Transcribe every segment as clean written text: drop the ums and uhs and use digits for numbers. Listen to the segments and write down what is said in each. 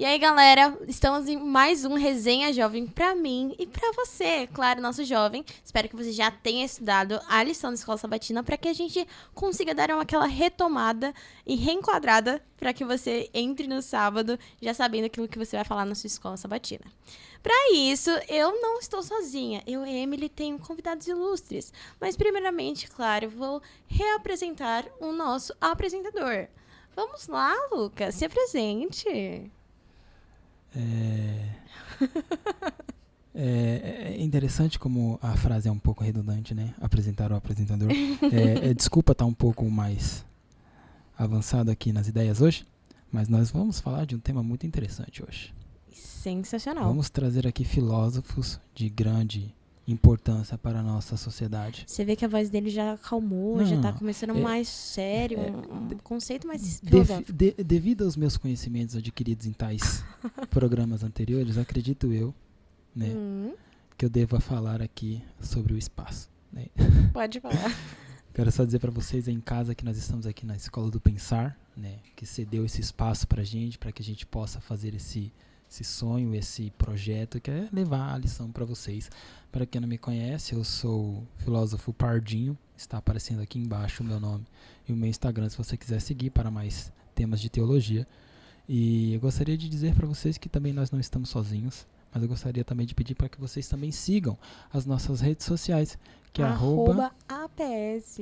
aí, galera, estamos em mais um Resenha Jovem pra mim e pra você, claro, nosso jovem. Espero que você já tenha estudado a lição da Escola Sabatina para que a gente consiga dar aquela retomada e reenquadrada para que você entre no sábado já sabendo aquilo que você vai falar na sua Escola Sabatina. Para isso, eu não estou sozinha. Eu e Emily tenho convidados ilustres. Mas, primeiramente, claro, vou reapresentar o nosso apresentador. Vamos lá, Lucas, se apresente. É interessante como a frase é um pouco redundante, né? Apresentar o apresentador. Desculpa estar um pouco mais avançado aqui nas ideias hoje, mas nós vamos falar de um tema muito interessante hoje. Sensacional. Vamos trazer aqui filósofos de grande importância para a nossa sociedade. Você vê que a voz dele já acalmou, já tá começando mais sério, um conceito mais filosófico. Devido aos meus conhecimentos adquiridos em tais programas anteriores, acredito eu, né, que eu deva falar aqui sobre o espaço. Né? Pode falar. Quero só dizer para vocês aí em casa que nós estamos aqui na Escola do Pensar, né, que cedeu esse espaço para que a gente possa fazer esse sonho, esse projeto, que é levar a lição para vocês. Para quem não me conhece, eu sou o filósofo Pardinho, está aparecendo aqui embaixo o meu nome e o meu Instagram, se você quiser seguir para mais temas de teologia. E eu gostaria de dizer para vocês que também nós não estamos sozinhos, mas eu gostaria também de pedir para que vocês também sigam as nossas redes sociais, que é @APS.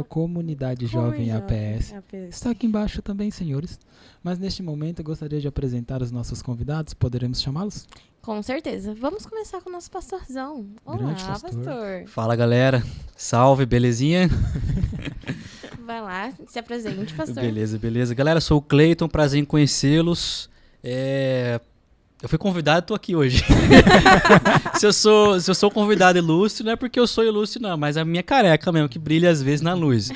@Comunidade Jovem APS. Está aqui embaixo também, senhores. Mas neste momento eu gostaria de apresentar os nossos convidados. Poderemos chamá-los? Com certeza. Vamos começar com o nosso pastorzão. Olá, Grande pastor. Fala, galera. Salve, belezinha? Vai lá, se apresente, pastor. Beleza. Galera, sou o Cleiton, prazer em conhecê-los. Eu fui convidado e tô aqui hoje. se eu sou convidado ilustre, não é porque eu sou ilustre, não, mas é a minha careca mesmo, que brilha às vezes na luz.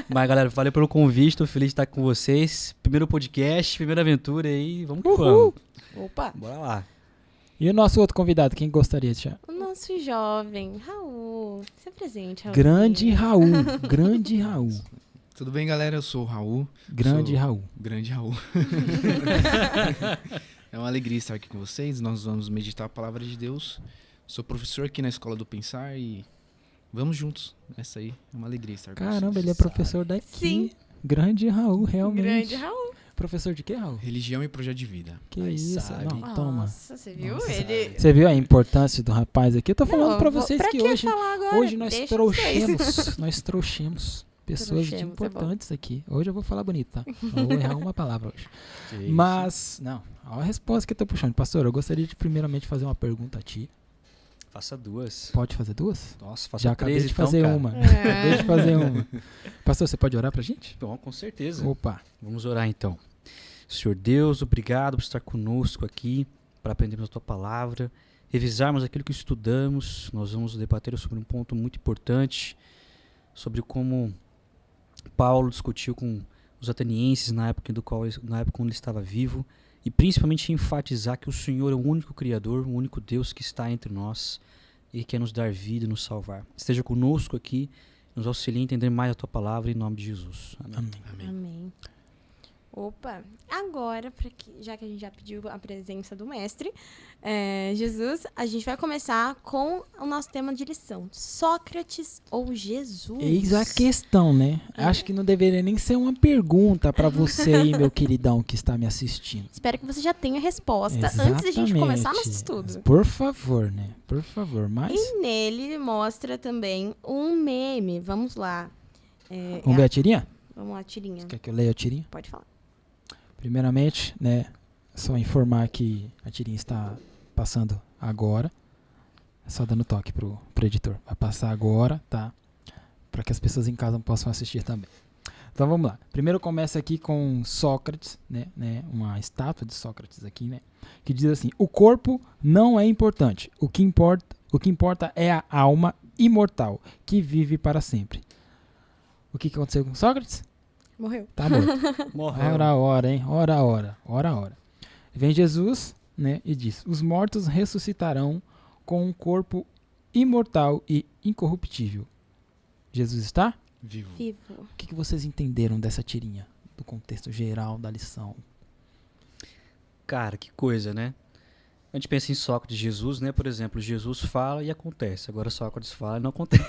Mas, galera, valeu pelo convite, tô feliz de estar com vocês. Primeiro podcast, primeira aventura aí, vamos que vamos. Opa! Bora lá. E o nosso outro convidado, quem gostaria de chamar? O nosso jovem, Raul. Se apresente, Raul. Grande Raul. Tudo bem, galera? Eu sou o Raul. Grande Raul. É uma alegria estar aqui com vocês. Nós vamos meditar a palavra de Deus. Sou professor aqui na Escola do Pensar e vamos juntos. Essa aí é uma alegria estar com vocês. Caramba, ele é professor daqui. Sim. Grande Raul, realmente. Grande Raul. Professor de quê, Raul? Religião e projeto de vida. Que Aí isso? sabe. Não, toma. Nossa, você viu? Nossa, Ele... Você viu a importância do rapaz aqui? Eu tô falando pra Não, vocês pra que que falar agora? hoje nós Deixa trouxemos pessoas Trouxemos, importantes aqui. Hoje eu vou falar bonito, tá? Não vou errar uma palavra hoje. Que Mas, não, olha a resposta que eu tô puxando. Pastor, eu gostaria de primeiramente fazer uma pergunta a ti. Faça duas. Pode fazer duas? Nossa, faça Já acabei três, de então, fazer cara. uma. É. Acabei de fazer uma. Pastor, você pode orar pra gente? Bom, com certeza. Opa. Vamos orar então. Senhor Deus, obrigado por estar conosco aqui, para aprendermos a Tua palavra, revisarmos aquilo que estudamos. Nós vamos debater sobre um ponto muito importante, sobre como Paulo discutiu com os atenienses na época quando ele estava vivo, e principalmente enfatizar que o Senhor é o único Criador, o único Deus que está entre nós e quer nos dar vida e nos salvar. Esteja conosco aqui, nos auxilie a entender mais a Tua palavra, em nome de Jesus. Amém. Amém. Opa, agora, já que a gente já pediu a presença do mestre, Jesus, a gente vai começar com o nosso tema de lição. Sócrates ou Jesus? Eis a questão, né? Acho que não deveria nem ser uma pergunta pra você aí, meu queridão, que está me assistindo. Espero que você já tenha a resposta antes de a gente começar nosso estudo. Por favor, né? Por favor, mas... E nele mostra também um meme. Vamos lá. Vamos ver a tirinha? Vamos lá, tirinha. Você quer que eu leia a tirinha? Pode falar. Primeiramente, né, só informar que a tirinha está passando agora. É só dando toque pro editor. Vai passar agora, tá? Para que as pessoas em casa possam assistir também. Então vamos lá. Primeiro começa aqui com Sócrates, né, uma estátua de Sócrates aqui, né, que diz assim: o corpo não é importante. O que importa é a alma imortal que vive para sempre. O que aconteceu com Sócrates? Morreu. Tá morto. Morreu. Ora, ora, hein? Ora. Vem Jesus, né, e diz: os mortos ressuscitarão com um corpo imortal e incorruptível. Jesus está? Vivo. Vivo. O que vocês entenderam dessa tirinha? Do contexto geral da lição? Cara, que coisa, né? A gente pensa em Sócrates e Jesus, né? Por exemplo, Jesus fala e acontece. Agora Sócrates fala e não acontece.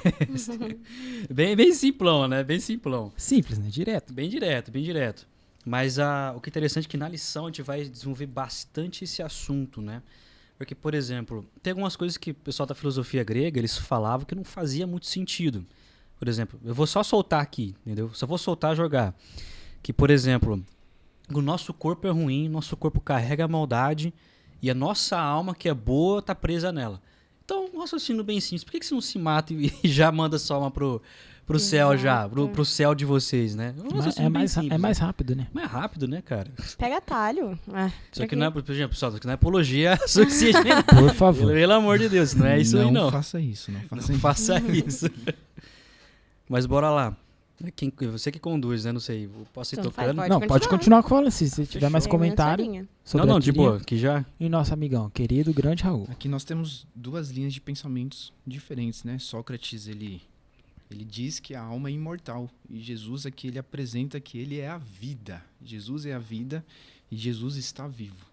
Bem simplão, né? Bem simplão. Simples, né? Direto. Bem direto, bem direto. Mas o que é interessante é que na lição a gente vai desenvolver bastante esse assunto, né? Porque, por exemplo, tem algumas coisas que o pessoal da filosofia grega, eles falavam que não fazia muito sentido. Por exemplo, eu vou só soltar aqui, entendeu? Só vou soltar, jogar. Que, por exemplo, o nosso corpo é ruim, nosso corpo carrega a maldade e a nossa alma, que é boa, tá presa nela. Então, um raciocínio bem simples. Por que você não se mata e já manda sua alma pro céu já? Pro céu de vocês, né? Um raciocínio bem simples, É mais rápido, né? mais rápido, né, cara? Pega atalho. Isso aqui não é, por exemplo, pessoal, isso aqui não é apologia suficiente. Por favor. Pelo amor de Deus, não é isso aí, não. Não faça isso, não faça Não isso. faça isso. Mas bora lá. Você que conduz, né? Não sei. Posso ir Então, tocando? Pode Não, pode continuar com ela. Se tiver Fechou. mais comentário sobre Não, a de tirinha. boa. Que já... E nosso amigão, querido, grande Raul. Aqui nós temos duas linhas de pensamentos diferentes, né? Sócrates, ele diz que a alma é imortal. E Jesus aqui, ele apresenta que ele é a vida. Jesus é a vida e Jesus está vivo.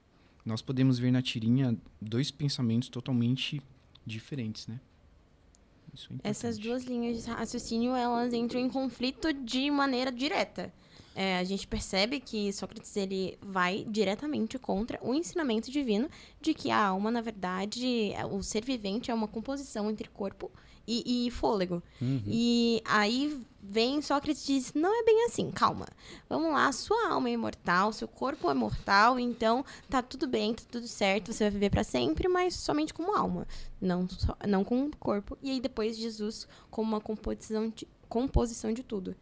Nós podemos ver na tirinha dois pensamentos totalmente diferentes, né? Isso é importante. Essas duas linhas de raciocínio, elas entram em conflito de maneira direta. A gente percebe que Sócrates ele vai diretamente contra o ensinamento divino de que a alma, na verdade, o ser vivente é uma composição entre corpo e fôlego. Uhum. E aí vem Sócrates e diz, não é bem assim, calma. Vamos lá, sua alma é imortal, seu corpo é mortal, então tá tudo bem, tá tudo certo, você vai viver para sempre, mas somente como alma, não com corpo. E aí depois Jesus como uma composição de tudo.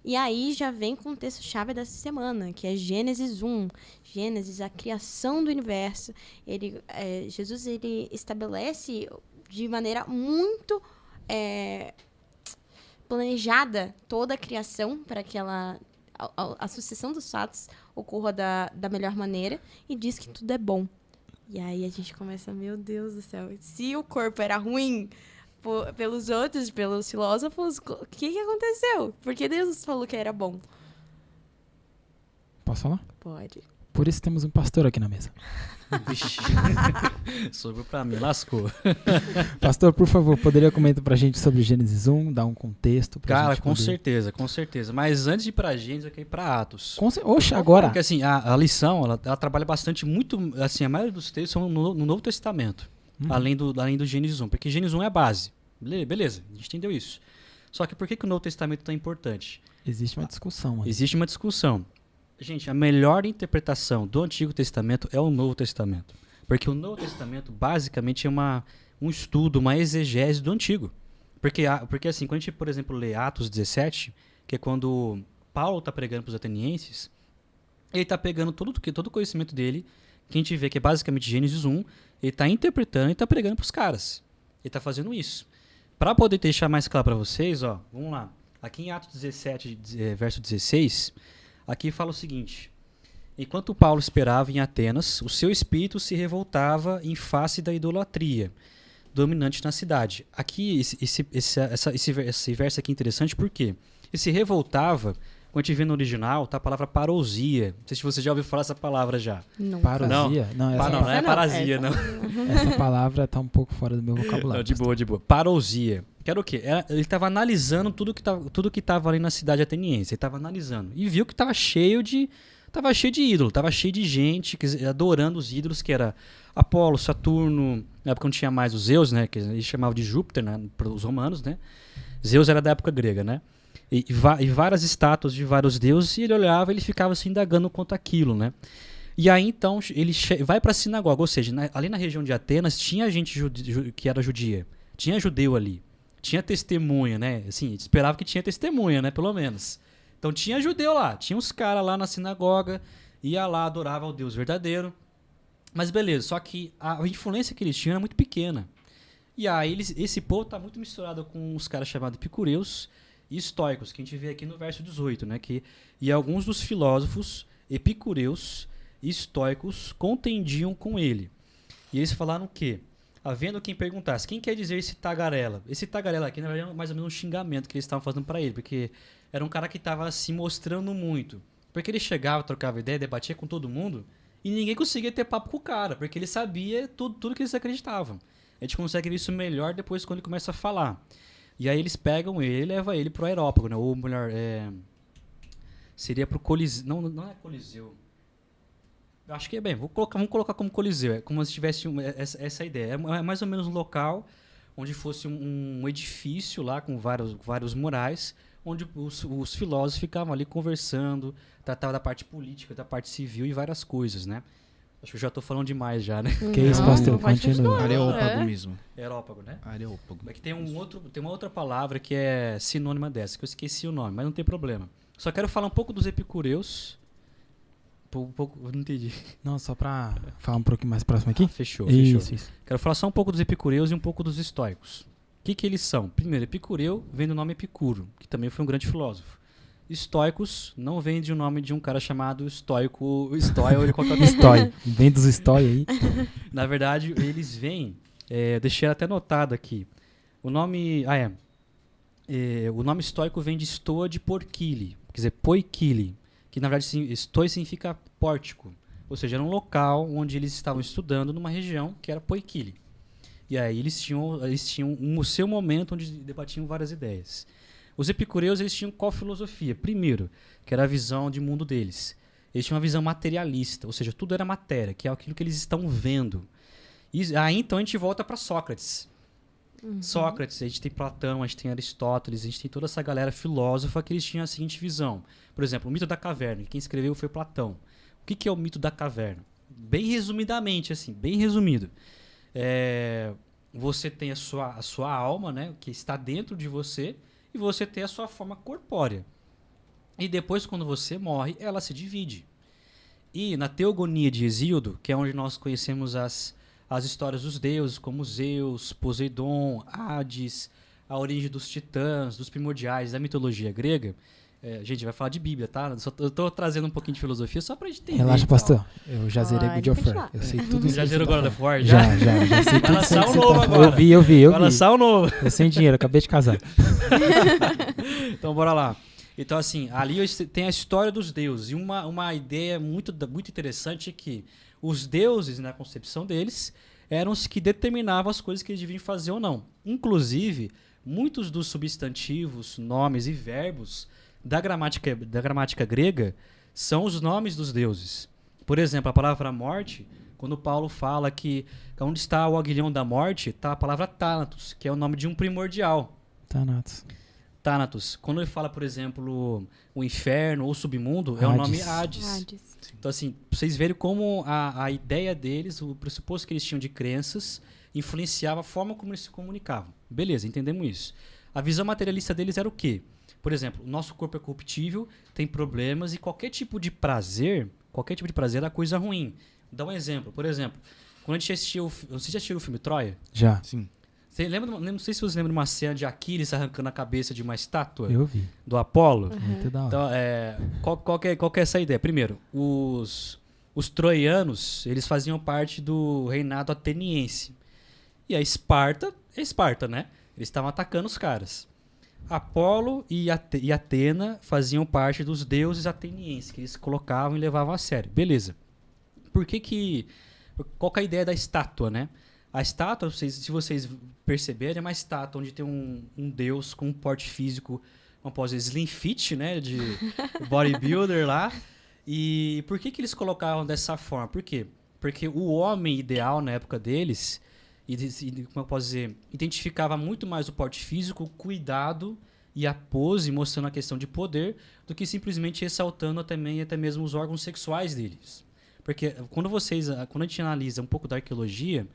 E aí já vem com o texto-chave dessa semana, que é Gênesis 1. Gênesis, a criação do universo. Jesus ele estabelece de maneira muito planejada toda a criação para que a sucessão dos fatos ocorra da melhor maneira e diz que tudo é bom. E aí a gente começa, meu Deus do céu, se o corpo era ruim pelos outros, pelos filósofos, o que aconteceu? Por que Deus falou que era bom? Posso falar? Pode. Por isso temos um pastor aqui na mesa. Vixe. Sobrou pra mim, lascou. Pastor, por favor, poderia comentar pra gente sobre Gênesis 1, dar um contexto pra Cara, gente com poder... certeza, com certeza. Mas antes de ir pra Gênesis, eu quero ir pra Atos. Oxe, agora. Porque assim, a lição, ela trabalha bastante, muito, assim, a maioria dos textos são no Novo Testamento, além do Gênesis 1, porque Gênesis 1 é a base. Beleza, a gente entendeu isso. Só que por que o Novo Testamento é tão importante? Existe uma discussão, mano. Existe uma discussão. Gente, a melhor interpretação do Antigo Testamento é o Novo Testamento. Porque o Novo Testamento, basicamente, é um estudo, uma exegese do Antigo. Porque assim, quando a gente, por exemplo, lê Atos 17, que é quando Paulo está pregando para os atenienses, ele está pegando todo o conhecimento dele, que a gente vê que é basicamente Gênesis 1, ele está interpretando e está pregando para os caras. Ele está fazendo isso. Para poder deixar mais claro para vocês, ó, vamos lá. Aqui em Atos 17, verso 16, aqui fala o seguinte: enquanto Paulo esperava em Atenas, o seu espírito se revoltava em face da idolatria dominante na cidade. Aqui, esse verso aqui é interessante porque ele se revoltava, quando a gente vê no original, tá a palavra parousia. Não sei se você já ouviu falar essa palavra já. Não. Parosia? Não, Não é parasia, não. essa palavra tá um pouco fora do meu vocabulário. Não, de boa, de boa. Parousia. Que era o quê? Ele estava analisando tudo que estava ali na cidade ateniense. Ele estava analisando. E viu que estava cheio de ídolo. Estava cheio de gente adorando os ídolos, que era Apolo, Saturno. Na época não tinha mais os Zeus, né? Que eles chamavam de Júpiter, né? Para os romanos, né? Zeus era da época grega, né? E várias estátuas de vários deuses. E ele olhava e ele ficava se indagando quanto aquilo, né? E aí, então, ele vai para a sinagoga. Ou seja, ali na região de Atenas, tinha gente que era judia. Tinha judeu ali. Tinha testemunha, né? Assim, esperava que tinha testemunha, né? Pelo menos. Então tinha judeu lá. Tinha uns caras lá na sinagoga. Ia lá, adorava ao Deus verdadeiro. Mas beleza, só que a influência que eles tinham era muito pequena. E aí esse povo tá muito misturado com os caras chamados epicureus e estoicos, que a gente vê aqui no verso 18, né? E alguns dos filósofos epicureus e estoicos contendiam com ele. E eles falaram o quê? Havendo quem perguntasse, quem quer dizer esse tagarela? Esse tagarela aqui, na verdade, é mais ou menos um xingamento que eles estavam fazendo para ele, porque era um cara que estava se mostrando muito. Porque ele chegava, trocava ideia, debatia com todo mundo, e ninguém conseguia ter papo com o cara, porque ele sabia tudo que eles acreditavam. A gente consegue ver isso melhor depois quando ele começa a falar. E aí eles pegam ele e levam ele pro Areópago, né? Ou melhor, seria pro Coliseu. Não é Coliseu. Acho que vamos colocar como Coliseu. É como se tivesse essa ideia. É mais ou menos um local onde fosse um edifício lá com vários murais, onde os filósofos ficavam ali conversando, tratavam da parte política, da parte civil e várias coisas, né? Acho que eu já estou falando demais já, né? Que isso, pastor? pode Continua. continuar. Areópago mesmo. Areópago, né? Areópago. É que tem uma outra palavra que é sinônima dessa, que eu esqueci o nome, mas não tem problema. Só quero falar um pouco dos epicureus. Eu não entendi. Não, só pra falar um pouquinho mais próximo aqui. Fechou. Isso. Quero falar só um pouco dos epicureus e um pouco dos estoicos. O que eles são? Primeiro, epicureu vem do nome Epicuro, que também foi um grande filósofo. Estoicos não vem de um nome de um cara chamado estoico, ou qualquer outra Estói. Vem dos estói aí. Na verdade, eles vêm... deixei até anotado aqui. O nome... o nome estoico vem de stoa de porquile, quer dizer, poikile, que na verdade estoi significa pórtico. Ou seja, era um local onde eles estavam estudando numa região que era poikile. E aí eles tinham o seu momento onde debatiam várias ideias. Os epicureus, eles tinham qual filosofia? Primeiro, que era a visão de mundo deles. Eles tinham uma visão materialista, ou seja, tudo era matéria, que é aquilo que eles estão vendo. E aí então a gente volta para Sócrates. Sócrates, a gente tem Platão, a gente tem Aristóteles, a gente tem toda essa galera filósofa que eles tinham a seguinte visão. Por exemplo, o mito da caverna, quem escreveu foi Platão. O que é o mito da caverna? Bem resumidamente, assim, bem resumido. Você tem a sua alma, né, que está dentro de você, e você tem a sua forma corpórea. E depois, quando você morre, ela se divide. E na Teogonia de Hesíodo, que é onde nós conhecemos as histórias dos deuses, como Zeus, Poseidon, Hades, a origem dos titãs, dos primordiais, da mitologia grega. Gente, vai falar de Bíblia, tá? Eu tô trazendo um pouquinho de filosofia só pra gente entender. Relaxa, pastor. Eu já zerei Pode God of War. continuar. Eu sei tudo isso. Já zerou God of War? Já sei tudo Vai lançar isso. um novo agora. Eu vi. Vai lançar um novo. Tô sem dinheiro, acabei de casar. Então, bora lá. Então, assim, ali tem a história dos deuses. E uma ideia muito interessante é que os deuses, na concepção deles, eram os que determinavam as coisas que eles deviam fazer ou não. Inclusive, muitos dos substantivos, nomes e verbos da gramática grega são os nomes dos deuses. Por exemplo, a palavra morte, quando Paulo fala que onde está o aguilhão da morte, está a palavra Thanatos, que é o nome de um primordial. Thanatos. Quando ele fala, por exemplo, o inferno ou o submundo, é o nome Hades. Então, assim, pra vocês verem como a ideia deles, o pressuposto que eles tinham de crenças, influenciava a forma como eles se comunicavam. Beleza, entendemos isso. A visão materialista deles era o quê? Por exemplo, o nosso corpo é corruptível, tem problemas, e qualquer tipo de prazer é coisa ruim. Vou dar um exemplo. Por exemplo, quando a gente assistiu... Você já assistiu o filme Troia? Já. Sim. Você lembra, não sei se você lembra de uma cena de Aquiles arrancando a cabeça de uma estátua Eu vi. do Apolo. Muito da hora. Então, qual que é essa ideia? Primeiro, os troianos, eles faziam parte do reinado ateniense. E a Esparta é Esparta, né? Eles estavam atacando os caras. Apolo e Atena faziam parte dos deuses atenienses, que eles colocavam e levavam a sério. Beleza. Qual que é a ideia da estátua, né? A estátua, se vocês perceberem, é uma estátua onde tem um deus com um porte físico, vamos dizer, slim fit, né? De bodybuilder lá. E por que eles colocavam dessa forma? Por quê? Porque o homem ideal na época deles, como eu posso dizer, identificava muito mais o porte físico, o cuidado e a pose, mostrando a questão de poder, do que simplesmente ressaltando até mesmo os órgãos sexuais deles. Porque quando a gente analisa um pouco da arqueologia,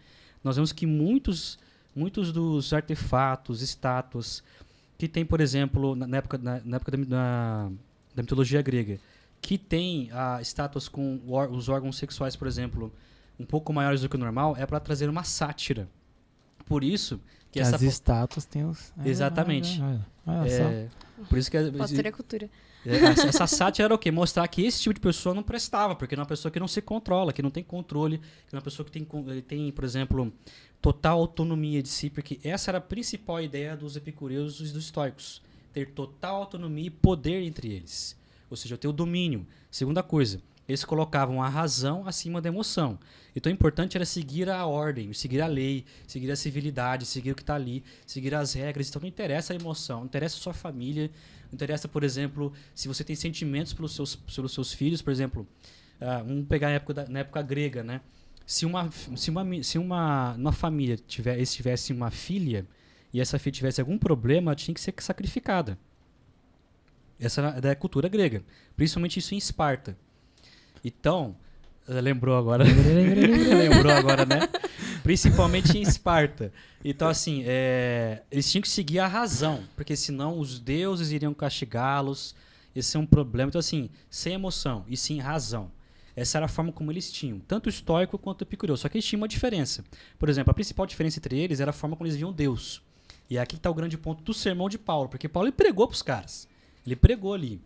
nós vemos que muitos dos artefatos, estátuas, que tem, por exemplo, na época da mitologia grega, que tem estátuas com os órgãos sexuais, por exemplo, um pouco maiores do que o normal, é para trazer uma sátira. Por isso que as estátuas têm os... Exatamente. Olha só. Por isso que Postura é cultura. essa sátira era o quê? Mostrar que esse tipo de pessoa não prestava, porque é uma pessoa que não se controla, que não tem controle, que é uma pessoa que tem, por exemplo, total autonomia de si, porque essa era a principal ideia dos epicureus e dos estoicos, ter total autonomia e poder entre eles. Ou seja, ter o domínio. Segunda coisa, eles colocavam a razão acima da emoção. Então o importante era seguir a ordem, seguir a lei, seguir a civilidade, seguir o que está ali, seguir as regras. Então não interessa a emoção, não interessa a sua família, não interessa, por exemplo, se você tem sentimentos pelos seus filhos, por exemplo, vamos pegar na época grega, né? Se uma família tivesse uma filha e essa filha tivesse algum problema, ela tinha que ser sacrificada. Essa era da cultura grega, principalmente isso em Esparta. Então, lembrou agora, né? Principalmente em Esparta. Então, assim, eles tinham que seguir a razão, porque senão os deuses iriam castigá-los, esse é um problema. Então, assim, sem emoção e sim razão. Essa era a forma como eles tinham, tanto o estoico quanto o epicureu. Só que eles tinham uma diferença. Por exemplo, a principal diferença entre eles era a forma como eles viam Deus. E aqui está o grande ponto do sermão de Paulo, porque Paulo ele pregou para os caras. Ele pregou ali.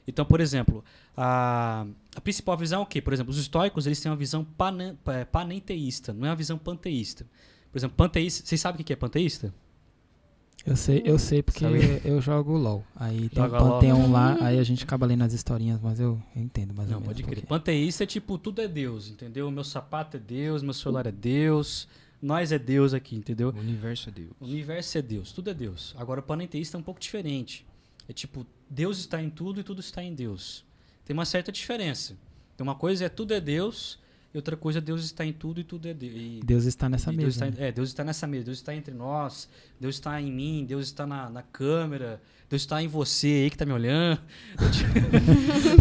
Então, por exemplo, a principal visão é o quê? Por exemplo, os estoicos eles têm uma visão panenteísta, não é uma visão panteísta. Por exemplo, panteísta, vocês sabem o que é panteísta? Eu sei porque Sabe? eu jogo LOL. Aí tem um Joga LOL. panteão lá, aí a gente acaba lendo as historinhas, mas eu entendo mais ou Não, menos. pode crer. porque- Panteísta é tipo, tudo é Deus, entendeu? Meu sapato é Deus, meu celular é Deus, nós é Deus aqui, entendeu? O universo é Deus. O universo é Deus, tudo é Deus. Agora o panenteísta é um pouco diferente. É tipo, Deus está em tudo e tudo está em Deus. Tem uma certa diferença. Então uma coisa é tudo é Deus e outra coisa é Deus está em tudo e tudo é Deus. Deus está nessa Deus mesa. está, né? Deus está nessa mesa, Deus está entre nós, Deus está em mim, Deus está na câmera, Deus está em você aí que está me olhando.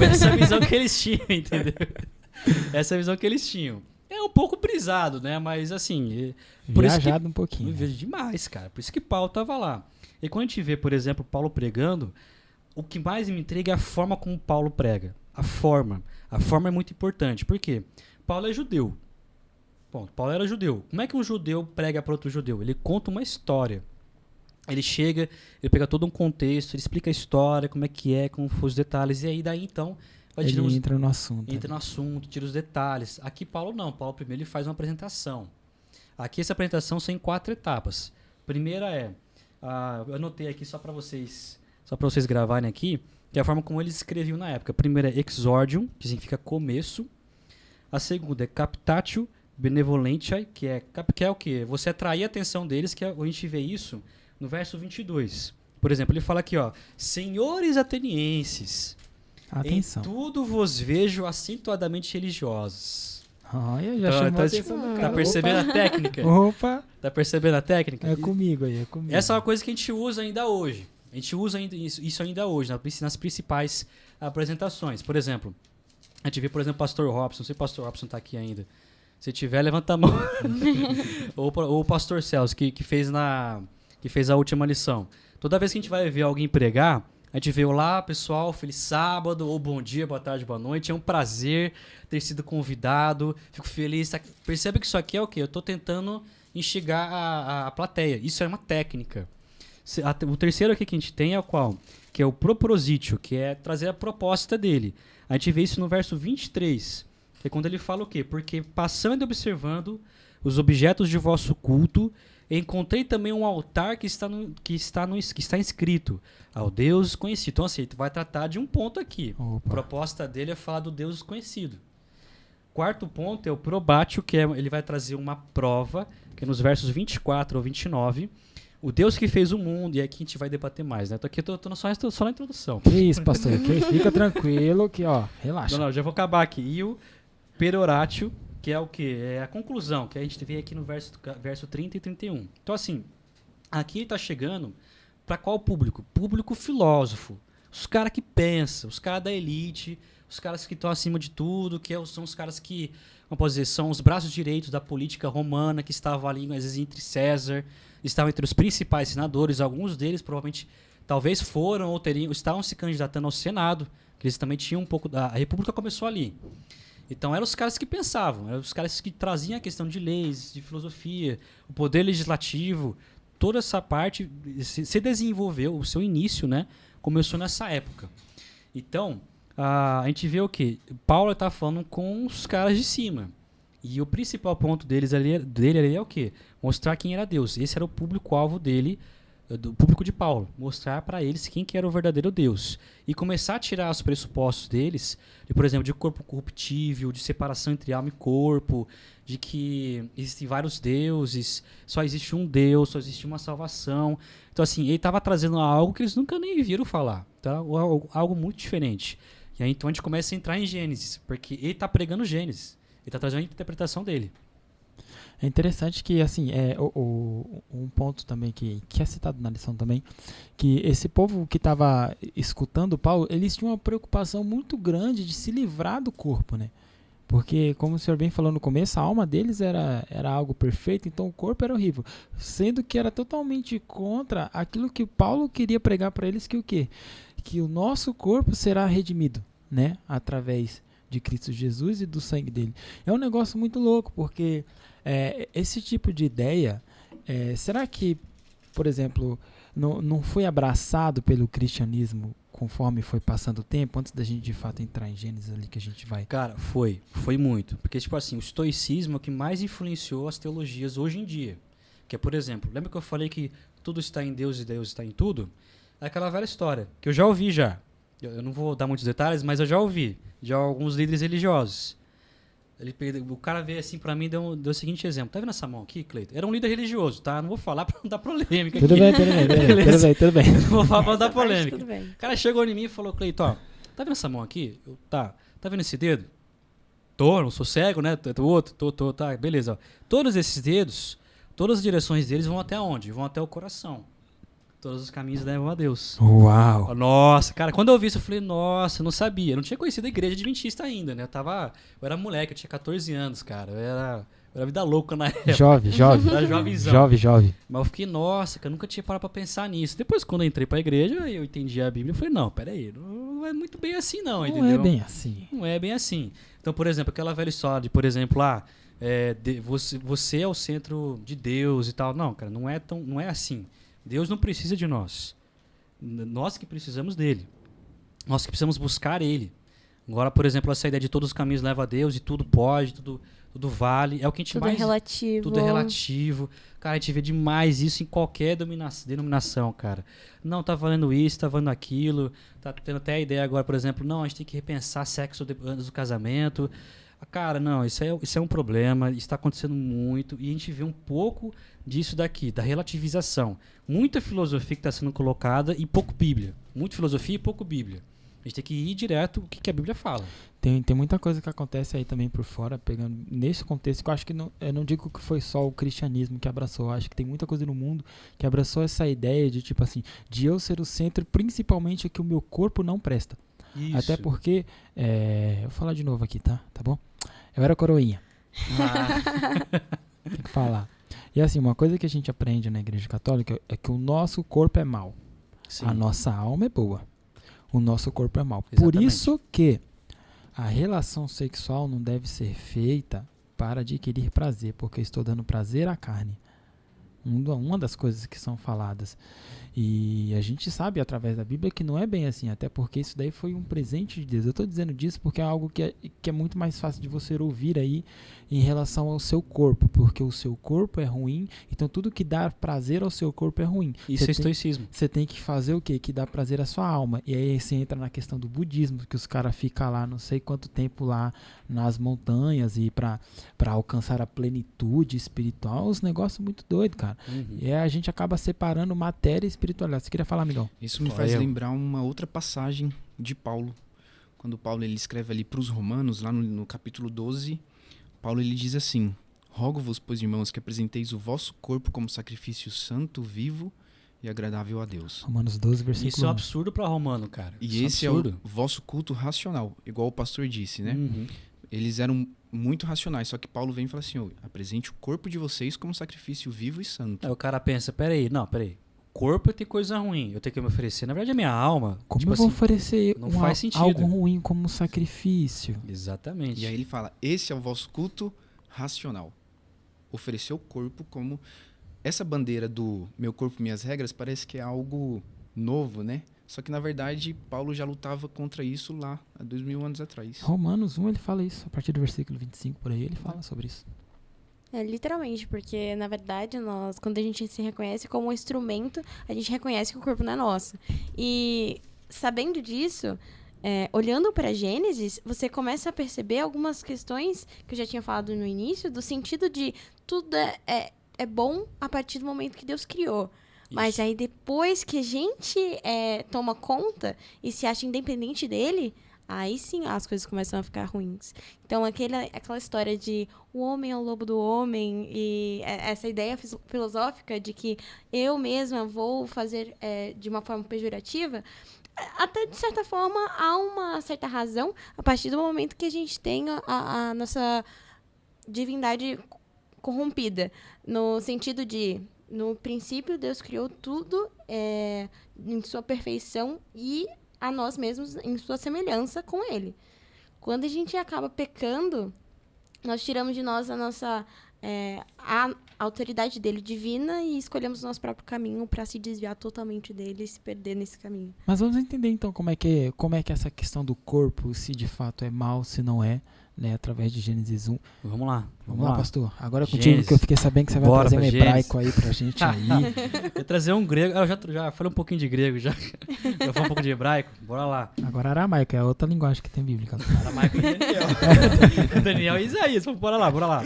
Essa é a visão que eles tinham, entendeu? Essa é a visão que eles tinham. É um pouco brisado, né? Mas assim, por isso que Viajado um pouquinho. eu né? vejo demais, cara. Por isso que Paulo estava lá. E quando a gente vê, por exemplo, Paulo pregando, o que mais me intriga é a forma como Paulo prega. A forma. A forma é muito importante. Por quê? Paulo é judeu. Bom, Paulo era judeu. Como é que um judeu prega para outro judeu? Ele conta uma história. Ele chega, ele pega todo um contexto, ele explica a história, como foram os detalhes. E aí daí então vai tirando Ele entra no assunto. entra no assunto, tira os detalhes. Aqui Paulo não. Paulo primeiro ele faz uma apresentação. Aqui essa apresentação são em 4 etapas. Primeira eu anotei aqui só para vocês gravarem aqui, que é a forma como eles escreviam na época. A primeira é exordium, que significa começo. A segunda é captatio benevolentiae, que é o quê? Você atrair a atenção deles, que a gente vê isso no verso 22. Por exemplo, ele fala aqui, ó, senhores atenienses, Atenção. em tudo vos vejo acentuadamente religiosos. Olha, já chamou a atenção do Tá cara. percebendo a técnica? Opa, Tá percebendo a técnica? é comigo aí, é comigo. Essa é uma coisa que a gente usa ainda hoje. A gente usa isso ainda hoje, nas principais apresentações. Por exemplo, a gente vê, por exemplo, o Pastor Robson. Não sei se o Pastor Robson está aqui ainda. Se tiver, levanta a mão. ou o Pastor Celso, que fez a última lição. Toda vez que a gente vai ver alguém pregar, a gente vê, olá pessoal, feliz sábado, ou bom dia, boa tarde, boa noite. É um prazer ter sido convidado, fico feliz. Percebe que isso aqui é o quê? Eu estou tentando instigar a plateia. Isso é uma técnica. O terceiro aqui que a gente tem é o qual? Que é o propositio, que é trazer a proposta dele. A gente vê isso no verso 23, que é quando ele fala o quê? Porque passando e observando os objetos de vosso culto, encontrei também um altar que está inscrito ao Deus desconhecido. Então, assim, tu vai tratar de um ponto aqui. Opa. A proposta dele é falar do Deus desconhecido. Quarto ponto é o probatio, que ele vai trazer uma prova, que é nos versos 24 ou 29. O Deus que fez o mundo, e aqui a gente vai debater mais, né? Tô aqui, tô só na introdução. Que isso, pastor? Fica tranquilo que, ó, relaxa. Não, já vou acabar aqui. E o peroratio, que é o quê? É a conclusão, que a gente vê aqui no verso 30 e 31. Então, assim, aqui ele tá chegando para qual público? Público filósofo. Os caras que pensam, os caras da elite, os caras que estão acima de tudo, são os caras que, como posso dizer, são os braços direitos da política romana, que estavam ali, às vezes, entre César, estavam entre os principais senadores, alguns deles provavelmente, talvez foram ou estavam se candidatando ao Senado, que eles também tinham um pouco, a República começou ali. Então eram os caras que pensavam, eram os caras que traziam a questão de leis, de filosofia, o poder legislativo, toda essa parte se desenvolveu, o seu início, né, começou nessa época. Então, a gente vê o quê? Paulo está falando com os caras de cima. E o principal ponto dele ali é o quê? Mostrar quem era Deus. Esse era o público-alvo dele do público de Paulo, mostrar para eles quem que era o verdadeiro Deus e começar a tirar os pressupostos deles, de, por exemplo, de corpo corruptível, de separação entre alma e corpo, de que existem vários deuses, só existe um Deus, só existe uma salvação. Então, assim, ele estava trazendo algo que eles nunca nem viram falar, tá? Algo muito diferente. E aí, então, a gente começa a entrar em Gênesis, porque ele está pregando Gênesis, ele está trazendo a interpretação dele. É interessante que, assim, um ponto também que é citado na lição também, que esse povo que estava escutando Paulo, eles tinham uma preocupação muito grande de se livrar do corpo, né? Porque, como o senhor bem falou no começo, a alma deles era algo perfeito, então o corpo era horrível. Sendo que era totalmente contra aquilo que Paulo queria pregar para eles, que o quê? Que o nosso corpo será redimido, né? Através de Cristo Jesus e do sangue dele. É um negócio muito louco, porque esse tipo de ideia, será que, por exemplo, não foi abraçado pelo cristianismo conforme foi passando o tempo, antes da gente de fato entrar em Gênesis ali que a gente vai? Cara, foi muito. Porque, tipo assim, o estoicismo é o que mais influenciou as teologias hoje em dia. Que é, por exemplo, lembra que eu falei que tudo está em Deus e Deus está em tudo? É aquela velha história, que eu já ouvi já. Eu não vou dar muitos detalhes, mas eu já ouvi de alguns líderes religiosos. O cara veio assim pra mim e deu o seguinte exemplo. Tá vendo essa mão aqui, Cleiton? Era um líder religioso, tá? Não vou falar pra não dar polêmica Tudo aqui. bem, tudo bem. Não vou falar pra não dar Essa parte, polêmica. tudo bem. O cara chegou em mim e falou, Cleiton, ó, tá vendo essa mão aqui? Tá vendo esse dedo? Tô, não sou cego, né? Tô, tá, beleza. Ó. Todos esses dedos, todas as direções deles vão até onde? Vão até o coração. Todos os caminhos levam a Deus. Uau! Nossa, cara, quando eu vi isso, eu falei, nossa, eu não sabia. Eu não tinha conhecido a igreja adventista ainda, né? Eu era moleque, eu tinha 14 anos, cara. Eu era vida louca na época. Jovem. Era jovenzão. Jovem. Mas eu fiquei, nossa, cara, eu nunca tinha parado pra pensar nisso. Depois, quando eu entrei pra igreja, eu entendi a Bíblia. Eu falei, não, peraí, não é muito bem assim não, entendeu? Não é bem assim. Não é bem assim. Então, por exemplo, aquela velha história de, por exemplo, você é o centro de Deus e tal. Não, cara, não é assim. Deus não precisa de nós. Nós que precisamos dele. Nós que precisamos buscar ele. Agora, por exemplo, essa ideia de todos os caminhos levam a Deus e tudo pode, tudo vale. É o que a gente Tudo mais... é relativo. Tudo é relativo. Cara, a gente vê demais isso em qualquer denominação, cara. Não, tá valendo isso, tá valendo aquilo. Tá tendo até a ideia agora, por exemplo, não, a gente tem que repensar sexo antes do casamento. Cara, não, isso é um problema, isso está acontecendo muito, e a gente vê um pouco disso daqui, da relativização. Muita filosofia que está sendo colocada e pouco Bíblia. Muita filosofia e pouco Bíblia. A gente tem que ir direto o que a Bíblia fala. Tem muita coisa que acontece aí também por fora, pegando nesse contexto, que eu acho que eu não digo que foi só o cristianismo que abraçou, eu acho que tem muita coisa no mundo que abraçou essa ideia de, tipo assim, de eu ser o centro, principalmente que o meu corpo não presta. Isso. Até porque, eu vou falar de novo aqui, tá bom? Eu era coroinha. Tem que falar. E assim, uma coisa que a gente aprende na igreja católica é que o nosso corpo é mau. Sim. A nossa alma é boa. O nosso corpo é mau. Exatamente. Por isso que a relação sexual não deve ser feita para adquirir prazer, porque eu estou dando prazer à carne. Uma das coisas que são faladas. E a gente sabe através da Bíblia que não é bem assim, até porque isso daí foi um presente de Deus. Eu estou dizendo disso porque é algo que é muito mais fácil de você ouvir aí em relação ao seu corpo, porque o seu corpo é ruim, então tudo que dá prazer ao seu corpo é ruim. Isso é estoicismo. Você tem que fazer o quê? Que dá prazer à sua alma. E aí você entra na questão do budismo, que os caras ficam lá não sei quanto tempo lá nas montanhas e para alcançar a plenitude espiritual, uns negócios muito doidos, cara. Uhum. E aí a gente acaba separando matéria e espiritualidade. Você queria falar, amigão? Isso me faz lembrar uma outra passagem de Paulo. Quando Paulo ele escreve ali para os Romanos, lá no capítulo 12, Paulo ele diz assim: rogo-vos, pois, irmãos, que apresenteis o vosso corpo como sacrifício santo, vivo e agradável a Deus. Romanos 12, versículo 1. Isso é um absurdo para romano, cara. E Isso esse absurdo. é o vosso culto racional, igual o pastor disse, né? Uhum. Eles eram muito racionais, só que Paulo vem e fala assim: apresente o corpo de vocês como sacrifício vivo e santo. Aí o cara pensa, peraí. O corpo tem coisa ruim, eu tenho que me oferecer. Na verdade, a minha alma... Como tipo eu vou assim, oferecer não faz sentido. algo ruim como sacrifício? Exatamente. E aí ele fala: esse é o vosso culto racional. Oferecer o corpo como... Essa bandeira do meu corpo, minhas regras, parece que é algo novo, né? Só que, na verdade, Paulo já lutava contra isso lá, há 2000 anos atrás. Romanos 1, ele fala isso. A partir do versículo 25, por aí, ele fala sobre isso. É, literalmente, porque, na verdade, nós, quando a gente se reconhece como um instrumento, a gente reconhece que o corpo não é nosso. E, sabendo disso, olhando para Gênesis, você começa a perceber algumas questões que eu já tinha falado no início, do sentido de tudo é bom a partir do momento que Deus criou. Mas Isso. aí, depois que a gente toma conta e se acha independente dele, aí sim as coisas começam a ficar ruins. Então, aquela história de o homem é o lobo do homem e essa ideia filosófica de que eu mesma vou fazer de uma forma pejorativa, até de certa forma há uma certa razão a partir do momento que a gente tem a nossa divindade corrompida. No sentido de, no princípio, Deus criou tudo em sua perfeição e a nós mesmos em sua semelhança com ele. Quando a gente acaba pecando, nós tiramos de nós a nossa a autoridade dele divina e escolhemos o nosso próprio caminho para se desviar totalmente dele e se perder nesse caminho. Mas vamos entender então como é que essa questão do corpo, se de fato é mal, se não é, né, através de Gênesis 1. Vamos lá. Vamos lá, pastor. Agora é contigo, Gênesis. que eu fiquei sabendo que você vai Bora trazer um pra hebraico aí pra gente aí. Eu ia trazer um grego. Eu já falei um pouquinho de grego, já falei um pouco de hebraico. Bora lá. Agora aramaico, é outra linguagem que tem bíblica. Aramaico e Daniel. Daniel e Isaías. Bora lá.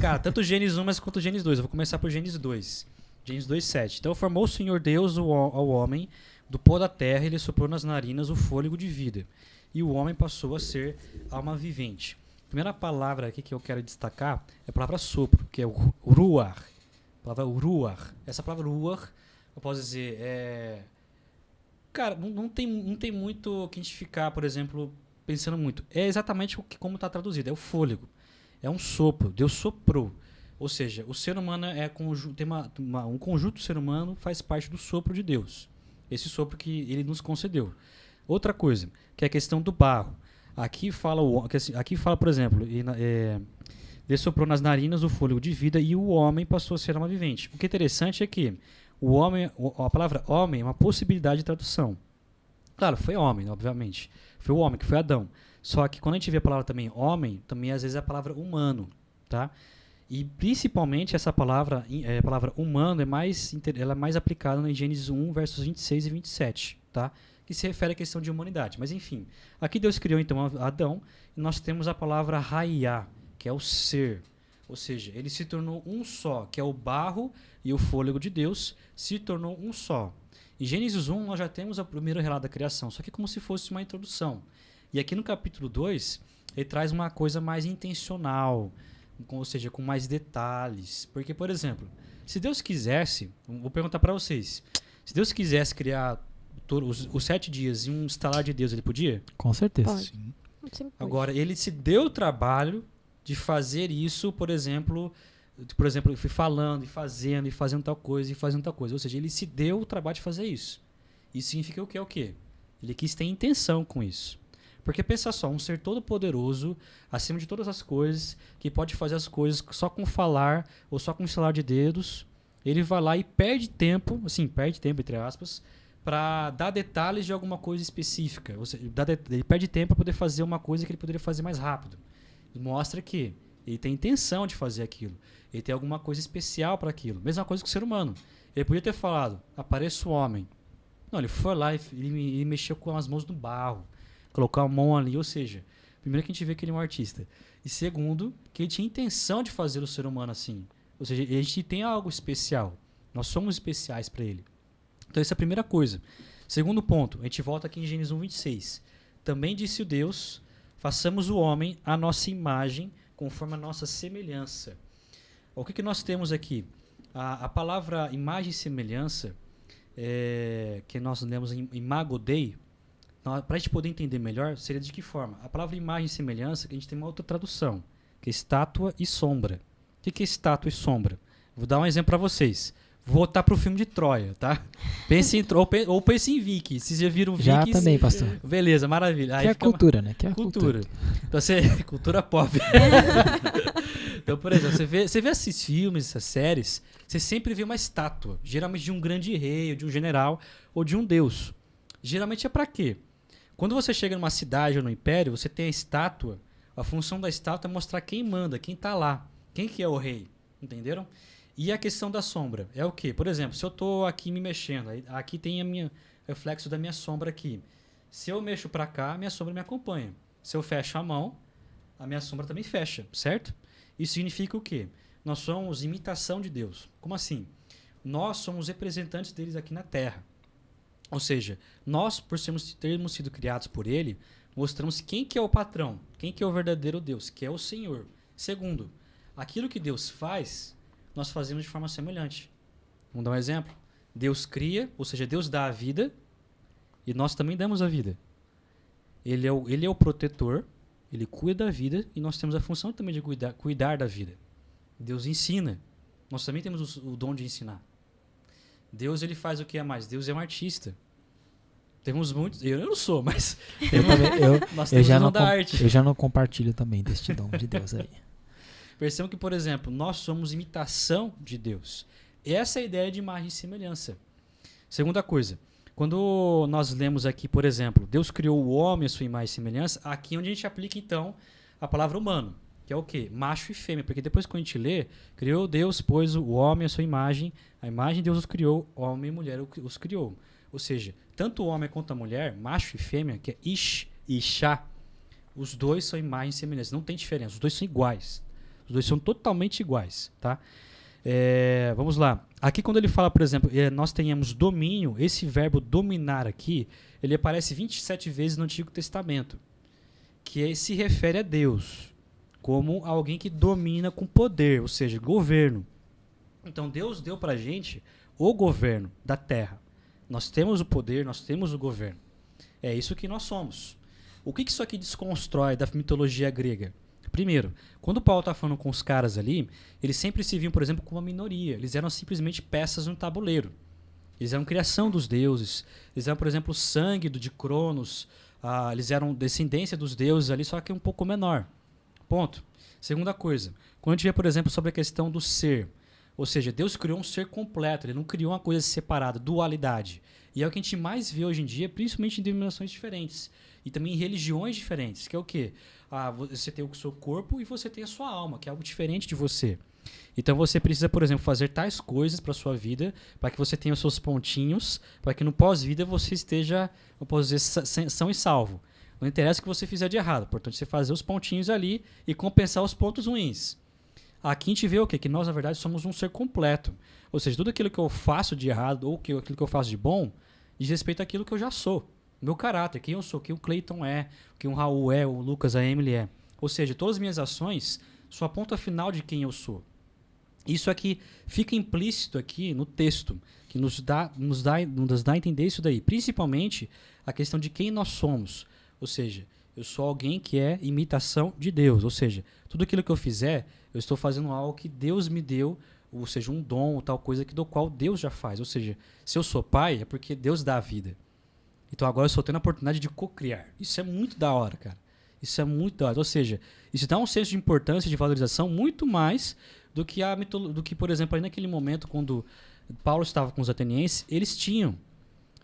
Cara, tanto Gênesis 1 quanto Gênesis 2. Eu vou começar por Gênesis 2. Gênesis 2:7. Então formou o Senhor Deus ao homem do pó da terra e lhe soprou nas narinas o fôlego de vida. E o homem passou a ser alma vivente. A primeira palavra aqui que eu quero destacar é a palavra sopro, que é o ruach. A palavra ruach. Essa palavra ruach, eu posso dizer, cara, não tem muito o que a gente ficar, por exemplo, pensando muito. É exatamente como está traduzido, é o fôlego. É um sopro, Deus soprou. Ou seja, o ser humano tem um conjunto do ser humano faz parte do sopro de Deus. Esse sopro que ele nos concedeu. Outra coisa, que é a questão do barro. Aqui fala, por exemplo, ele soprou nas narinas o fôlego de vida e o homem passou a ser alma vivente. O que é interessante é que a palavra homem é uma possibilidade de tradução. Claro, foi homem, obviamente. Foi o homem, que foi Adão. Só que quando a gente vê a palavra também homem, também às vezes é a palavra humano, tá? E principalmente essa palavra, a palavra humano, ela é mais aplicada em Gênesis 1, versos 26 e 27, tá? Que se refere à questão de humanidade. Mas enfim, aqui Deus criou então Adão e nós temos a palavra Hayá, que é o ser. Ou seja, ele se tornou um só, que é o barro e o fôlego de Deus, se tornou um só. Em Gênesis 1 nós já temos o primeiro relato da criação, só que como se fosse uma introdução. E aqui no capítulo 2, ele traz uma coisa mais intencional, ou seja, com mais detalhes. Porque, por exemplo, se Deus quisesse, vou perguntar para vocês, se Deus quisesse criar os 7 dias em um estalar de Deus, ele podia? Com certeza. Pode. Sim. Agora, ele se deu o trabalho de fazer isso, por exemplo, fui falando e fazendo tal coisa. Ou seja, ele se deu o trabalho de fazer isso. Isso significa o quê? Ele quis ter intenção com isso. Porque pensa só, um ser todo poderoso, acima de todas as coisas, que pode fazer as coisas só com falar ou só com um estalar de dedos, ele vai lá e perde tempo, entre aspas, para dar detalhes de alguma coisa específica. Ou seja, ele perde tempo para poder fazer uma coisa que ele poderia fazer mais rápido. Mostra que ele tem intenção de fazer aquilo. Ele tem alguma coisa especial para aquilo. Mesma coisa que o ser humano. Ele podia ter falado, apareça o homem. Não, ele foi lá e ele mexeu com as mãos no barro. Colocar a mão ali, ou seja, primeiro que a gente vê que ele é um artista. E segundo, que ele tinha intenção de fazer o ser humano assim. Ou seja, a gente tem algo especial. Nós somos especiais para ele. Então, essa é a primeira coisa. Segundo ponto, a gente volta aqui em Gênesis 1:26. Também disse o Deus, façamos o homem à nossa imagem, conforme a nossa semelhança. O que nós temos aqui? A palavra imagem e semelhança, que nós lemos em Imago Dei, para a gente poder entender melhor, seria de que forma? A palavra imagem e semelhança, que a gente tem uma outra tradução, que é estátua e sombra. O que é estátua e sombra? Vou dar um exemplo para vocês. Vou voltar pro filme de Troia, tá? Pense em ou pense em Vikings. Vocês já viram Vikings? Já também, pastor. Beleza, maravilha. Aí que é cultura, né? Que é cultura. Então, cultura pop. Então, por exemplo, você vê esses filmes, essas séries, você sempre vê uma estátua, geralmente de um grande rei, ou de um general, ou de um deus. Geralmente é para quê? Quando você chega numa cidade ou no império, você tem a estátua, a função da estátua é mostrar quem manda, quem tá lá, quem que é o rei. Entenderam? E a questão da sombra é o quê? Por exemplo, se eu estou aqui me mexendo, aqui tem o reflexo da minha sombra aqui. Se eu mexo para cá, a minha sombra me acompanha. Se eu fecho a mão, a minha sombra também fecha, certo? Isso significa o quê? Nós somos imitação de Deus. Como assim? Nós somos representantes deles aqui na Terra. Ou seja, nós, por termos sido criados por Ele, mostramos quem que é o patrão, quem que é o verdadeiro Deus, que é o Senhor. Segundo, aquilo que Deus faz, nós fazemos de forma semelhante. Vamos dar um exemplo? Deus cria, ou seja, Deus dá a vida, e nós também damos a vida. Ele é o protetor, ele cuida da vida, e nós temos a função também de cuidar da vida. Deus ensina. Nós também temos o dom de ensinar. Deus, ele faz o que é mais? Deus é um artista. Temos muitos... Eu não sou, mas... nós temos o dom da arte. Eu já não compartilho também deste dom de Deus aí. Percebam que, por exemplo, nós somos imitação de Deus. Essa é a ideia de imagem e semelhança. Segunda coisa, quando nós lemos aqui, por exemplo, Deus criou o homem à sua imagem e semelhança, aqui é onde a gente aplica, então, a palavra humano, que é o quê? Macho e fêmea, porque depois que a gente lê, criou Deus, pois o homem à sua imagem, a imagem de Deus os criou, homem e mulher os criou. Ou seja, tanto o homem quanto a mulher, macho e fêmea, que é ish e ishá, os dois são imagem e semelhança, não tem diferença, os dois são iguais. Os dois são totalmente iguais, tá? Vamos lá. Aqui quando ele fala, por exemplo, nós tenhamos domínio, esse verbo dominar aqui, ele aparece 27 vezes no Antigo Testamento, que se refere a Deus, como alguém que domina com poder, ou seja, governo. Então Deus deu pra gente o governo da terra. Nós temos o poder, nós temos o governo. É isso que nós somos. O que isso aqui desconstrói da mitologia grega? Primeiro, quando Paulo está falando com os caras ali, eles sempre se viam, por exemplo, como uma minoria. Eles eram simplesmente peças no tabuleiro. Eles eram criação dos deuses. Eles eram, por exemplo, o sangue de Cronos. Eles eram descendência dos deuses ali, só que um pouco menor. Ponto. Segunda coisa, quando a gente vê, por exemplo, sobre a questão do ser, ou seja, Deus criou um ser completo, ele não criou uma coisa separada, dualidade. E é o que a gente mais vê hoje em dia, principalmente em denominações diferentes. E também em religiões diferentes, que é o quê? Você tem o seu corpo e você tem a sua alma, que é algo diferente de você. Então você precisa, por exemplo, fazer tais coisas para a sua vida, para que você tenha os seus pontinhos, para que no pós-vida você esteja, eu posso dizer, são e salvo. Não interessa o que você fizer de errado, portanto você fazer os pontinhos ali e compensar os pontos ruins. Aqui a gente vê o quê? Que nós, na verdade, somos um ser completo. Ou seja, tudo aquilo que eu faço de errado ou aquilo que eu faço de bom diz respeito àquilo que eu já sou. Meu caráter, quem eu sou, quem o Cleiton é, quem o Raul é, o Lucas, a Emily é. Ou seja, todas as minhas ações são a ponta final de quem eu sou. Isso aqui fica implícito aqui no texto, que nos dá a entender isso daí. Principalmente a questão de quem nós somos. Ou seja, eu sou alguém que é imitação de Deus. Ou seja, tudo aquilo que eu fizer, eu estou fazendo algo que Deus me deu, ou seja, um dom ou tal coisa do qual Deus já faz. Ou seja, se eu sou pai, é porque Deus dá a vida. Então agora eu estou tendo a oportunidade de cocriar. Isso é muito da hora, cara. Isso é muito da hora. Ou seja, isso dá um senso de importância, de valorização, muito mais do que, por exemplo, aí naquele momento, quando Paulo estava com os atenienses, eles tinham.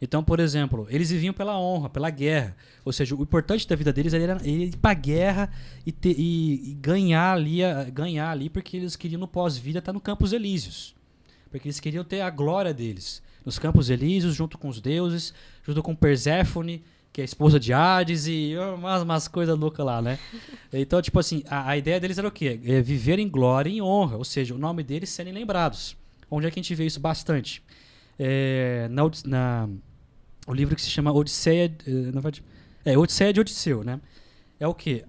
Então, por exemplo, eles viviam pela honra, pela guerra. Ou seja, o importante da vida deles era ir para a guerra e ganhar ali, porque eles queriam no pós-vida estar no Campos Elíseos. Porque eles queriam ter a glória deles. Nos Campos Elíseos, junto com os deuses, junto com Perséfone, que é a esposa de Hades, e umas coisas loucas lá, né? Então, tipo assim, a ideia deles era o quê? Viver em glória e em honra, ou seja, o nome deles serem lembrados. Onde é que a gente vê isso bastante? O livro que se chama Odisseia... Odisseia de Odisseu, né? É o quê?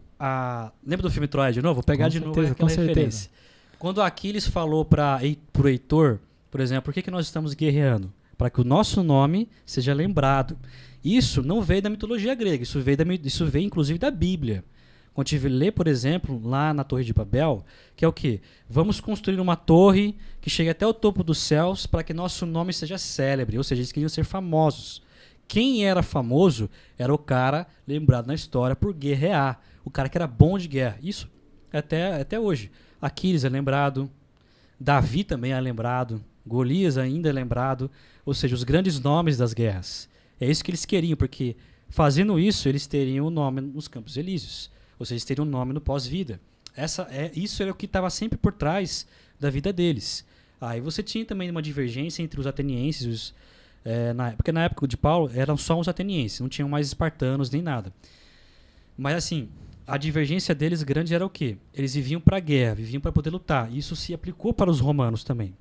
Lembra do filme Troia de novo? Vou pegar de novo aquela referência. Quando Aquiles falou pro Heitor, por exemplo, por que nós estamos guerreando? Para que o nosso nome seja lembrado. Isso não veio da mitologia grega, isso veio inclusive da Bíblia. Quando a gente lê, por exemplo, lá na Torre de Babel, que é o quê? Vamos construir uma torre que chegue até o topo dos céus para que nosso nome seja célebre, ou seja, eles queriam ser famosos. Quem era famoso era o cara lembrado na história por guerrear, o cara que era bom de guerra. Isso até hoje. Aquiles é lembrado, Davi também é lembrado, Golias ainda é lembrado, ou seja, os grandes nomes das guerras. É isso que eles queriam, porque fazendo isso, eles teriam o nome nos Campos Elíseos. Ou seja, eles teriam um nome no pós-vida. Isso era o que estava sempre por trás da vida deles. Aí você tinha também uma divergência entre os atenienses, porque na época de Paulo eram só os atenienses, não tinham mais espartanos nem nada. Mas assim, a divergência deles grande era o quê? Eles viviam para a guerra, viviam para poder lutar. Isso se aplicou para os romanos também.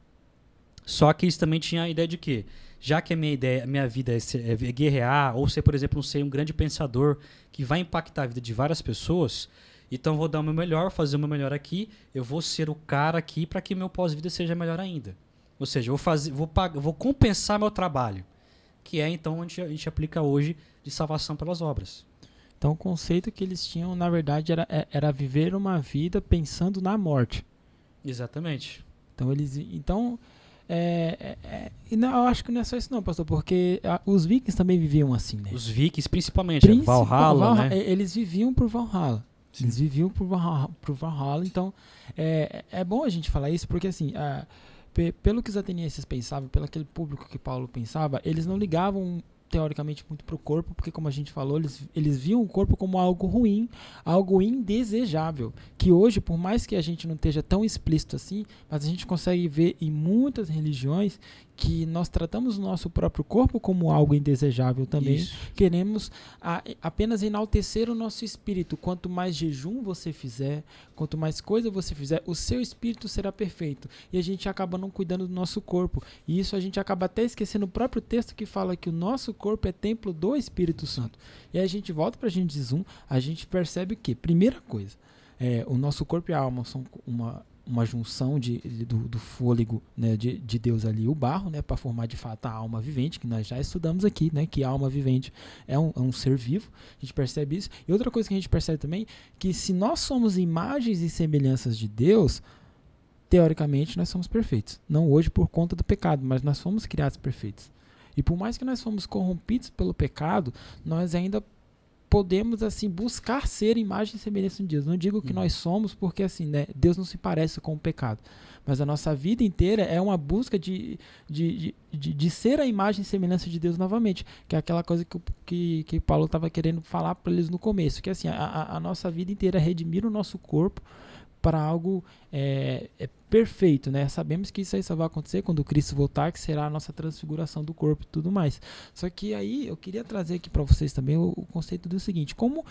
Só que eles também tinham a ideia de que, já que a minha vida é guerrear, ou ser, por exemplo, ser um grande pensador que vai impactar a vida de várias pessoas, então vou dar o meu melhor, fazer o meu melhor aqui, eu vou ser o cara aqui para que meu pós-vida seja melhor ainda. Ou seja, vou compensar meu trabalho, que é então onde a gente aplica hoje de salvação pelas obras. Então o conceito que eles tinham, na verdade, era viver uma vida pensando na morte. Exatamente. Então, eu acho que não é só isso não, pastor, porque os vikings também viviam assim, né? Os vikings, principalmente, Valhalla, né? Eles viviam por Valhalla. Sim. Eles viviam por Valhalla, então é bom a gente falar isso, porque assim, pelo que os atenienses pensavam, pelo aquele público que Paulo pensava, eles não ligavam teoricamente muito para o corpo, porque como a gente falou, eles viam o corpo como algo ruim, algo indesejável, que hoje, por mais que a gente não esteja tão explícito assim, mas a gente consegue ver em muitas religiões que nós tratamos o nosso próprio corpo como algo indesejável também. Isso. Queremos apenas enaltecer o nosso espírito. Quanto mais jejum você fizer, quanto mais coisa você fizer, o seu espírito será perfeito. E a gente acaba não cuidando do nosso corpo. E isso a gente acaba até esquecendo o próprio texto que fala que o nosso corpo é templo do Espírito Santo. E aí a gente volta para Gênesis 1, a gente percebe que, primeira coisa, o nosso corpo e a alma são uma junção do fôlego, né, de Deus ali, o barro, né, para formar de fato a alma vivente, que nós já estudamos aqui, né, que a alma vivente é um ser vivo, a gente percebe isso. E outra coisa que a gente percebe também, que se nós somos imagens e semelhanças de Deus, teoricamente nós somos perfeitos. Não hoje por conta do pecado, mas nós fomos criados perfeitos. E por mais que nós fomos corrompidos pelo pecado, nós ainda podemos assim buscar ser imagem e semelhança de Deus. Não digo que nós somos, porque assim, né, Deus não se parece com o pecado. Mas a nossa vida inteira é uma busca de ser a imagem e semelhança de Deus novamente. Que é aquela coisa que Paulo estava querendo falar para eles no começo. Que assim, a nossa vida inteira é redimir o nosso corpo para algo perfeito, né? Sabemos que isso aí só vai acontecer quando Cristo voltar, que será a nossa transfiguração do corpo e tudo mais. Só que aí eu queria trazer aqui para vocês também o conceito do seguinte: como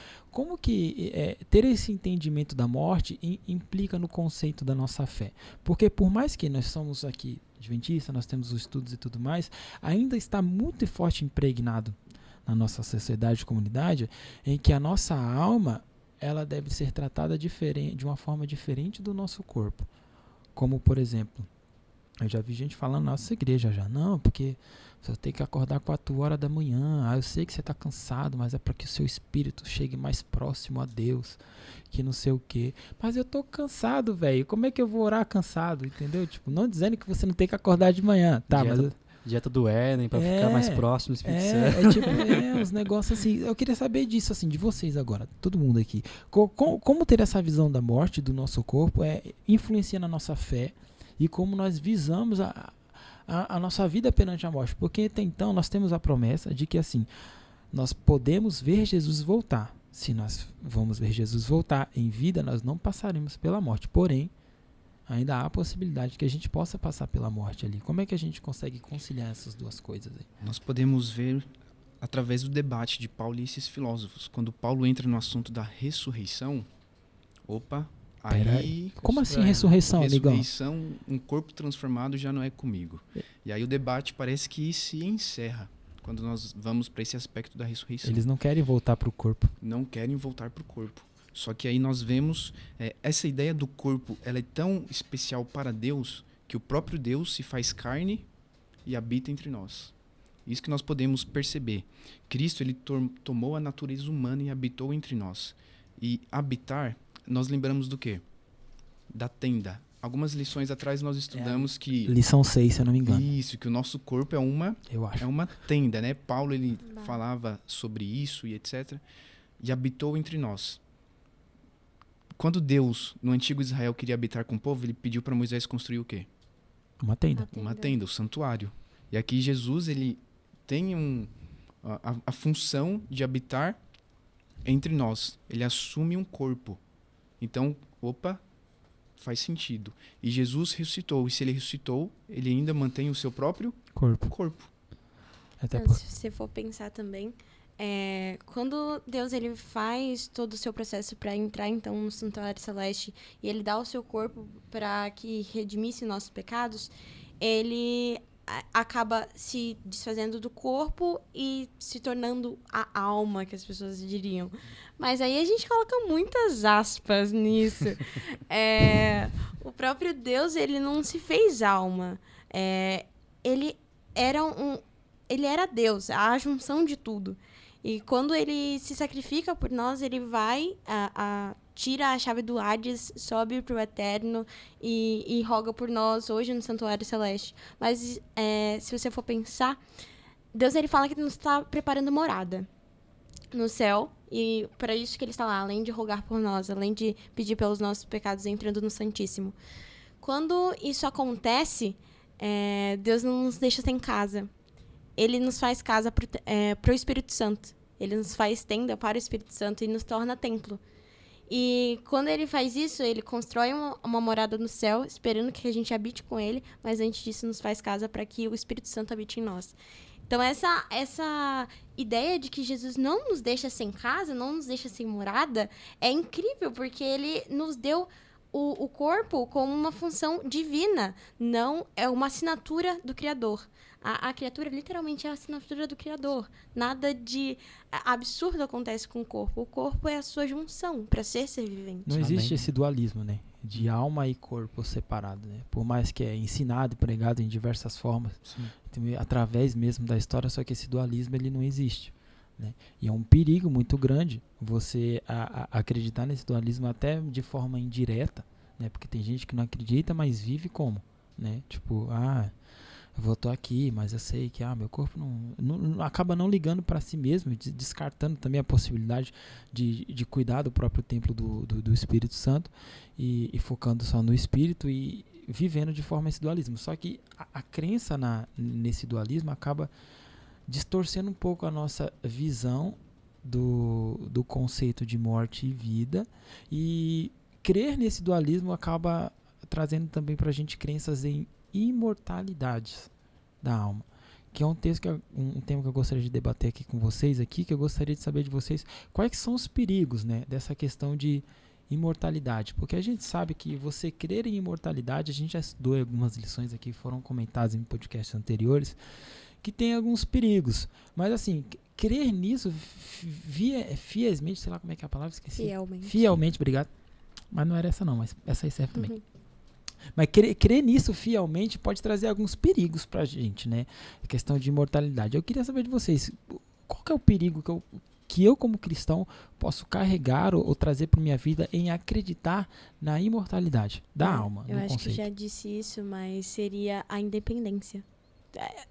que ter esse entendimento da morte implica no conceito da nossa fé? Porque por mais que nós somos aqui adventistas, nós temos os estudos e tudo mais, ainda está muito forte impregnado na nossa sociedade e comunidade em que a nossa alma ela deve ser tratada de uma forma diferente do nosso corpo. Como, por exemplo, eu já vi gente falando na nossa igreja já, não, porque você tem que acordar 4 horas da manhã, eu sei que você está cansado, mas é para que o seu espírito chegue mais próximo a Deus, que não sei o quê. Mas eu tô cansado, velho, como é que eu vou orar cansado, entendeu? Tipo, não dizendo que você não tem que acordar de manhã, tá, dieta do Éden, para ficar mais próximo do Espírito Santo. Uns negócios assim. Eu queria saber disso, assim, de vocês agora, todo mundo aqui. Como ter essa visão da morte do nosso corpo influencia na nossa fé e como nós visamos a nossa vida perante a morte. Porque até então nós temos a promessa de que, assim, nós podemos ver Jesus voltar. Se nós vamos ver Jesus voltar em vida, nós não passaremos pela morte. Porém, ainda há a possibilidade que a gente possa passar pela morte ali. Como é que a gente consegue conciliar essas duas coisas aí? Nós podemos ver através do debate de Paulo e esses filósofos. Quando Paulo entra no assunto da ressurreição, aí... Como assim ressurreição, amigão? Ressurreição, um corpo transformado já não é comigo. E aí o debate parece que se encerra quando nós vamos para esse aspecto da ressurreição. Eles não querem voltar para o corpo. Não querem voltar para o corpo. Só que aí nós vemos essa ideia do corpo, ela é tão especial para Deus que o próprio Deus se faz carne e habita entre nós. Isso que nós podemos perceber. Cristo ele tomou a natureza humana e habitou entre nós. E habitar, nós lembramos do quê? Da tenda. Algumas lições atrás nós estudamos que... Lição 6, se eu não me engano. Isso, que o nosso corpo é uma tenda, né? Paulo ele falava sobre isso e etc. E habitou entre nós. Quando Deus, no antigo Israel, queria habitar com o povo, ele pediu para Moisés construir o quê? Uma tenda. Uma tenda, o santuário. E aqui Jesus, ele tem a função de habitar entre nós. Ele assume um corpo. Então, opa, faz sentido. E Jesus ressuscitou. E se ele ressuscitou, ele ainda mantém o seu próprio corpo. Até Então, se você for pensar também, quando Deus ele faz todo o seu processo para entrar então no santuário celeste e ele dá o seu corpo para que redimisse nossos pecados, ele acaba se desfazendo do corpo e se tornando a alma, que as pessoas diriam. Mas aí a gente coloca muitas aspas nisso. O próprio Deus, ele não se fez alma. Ele era Deus, a junção de tudo. E quando ele se sacrifica por nós, ele vai, tira a chave do Hades, sobe para o Eterno e roga por nós hoje no Santuário Celeste. Mas se você for pensar, Deus ele fala que nos está preparando morada no céu. E para isso que ele está lá, além de rogar por nós, além de pedir pelos nossos pecados, entrando no Santíssimo. Quando isso acontece, Deus não nos deixa sem casa. Ele nos faz casa para o Espírito Santo. Ele nos faz tenda para o Espírito Santo e nos torna templo. E quando ele faz isso, ele constrói uma morada no céu, esperando que a gente habite com ele, mas antes disso nos faz casa para que o Espírito Santo habite em nós. Então essa ideia de que Jesus não nos deixa sem casa, não nos deixa sem morada, é incrível, porque ele nos deu o corpo como uma função divina, não é uma assinatura do Criador. A criatura literalmente é a assinatura do Criador. Nada de absurdo acontece com o corpo. O corpo é a sua junção para ser vivente. Não existe esse dualismo, né? De alma e corpo separado, né? Por mais que é ensinado e pregado em diversas formas, através mesmo da história, só que esse dualismo ele não existe, né? E é um perigo muito grande você acreditar nesse dualismo até de forma indireta, né? Porque tem gente que não acredita, mas vive como, né? Tipo, eu tô aqui, mas eu sei que meu corpo não acaba não ligando para si mesmo, descartando também a possibilidade de cuidar do próprio templo do Espírito Santo e focando só no Espírito e vivendo de forma esse dualismo. Só que a crença nesse dualismo acaba distorcendo um pouco a nossa visão do conceito de morte e vida, e crer nesse dualismo acaba trazendo também para a gente crenças em imortalidades da alma, que é um tema que eu gostaria de debater aqui com vocês aqui, que eu gostaria de saber de vocês quais que são os perigos, né, dessa questão de imortalidade, porque a gente sabe que você crer em imortalidade, a gente já estudou algumas lições aqui, foram comentadas em podcasts anteriores, que tem alguns perigos, mas assim, crer nisso fielmente, sei lá como é que é a palavra, esqueci. Fielmente, obrigado, mas não era essa não, mas essa aí serve também. Mas crer nisso fielmente pode trazer alguns perigos pra gente, né? A questão de imortalidade. Eu queria saber de vocês, qual que é o perigo que eu como cristão posso carregar ou trazer para minha vida em acreditar na imortalidade da alma? Eu acho conceito. que já disse isso, mas seria a independência.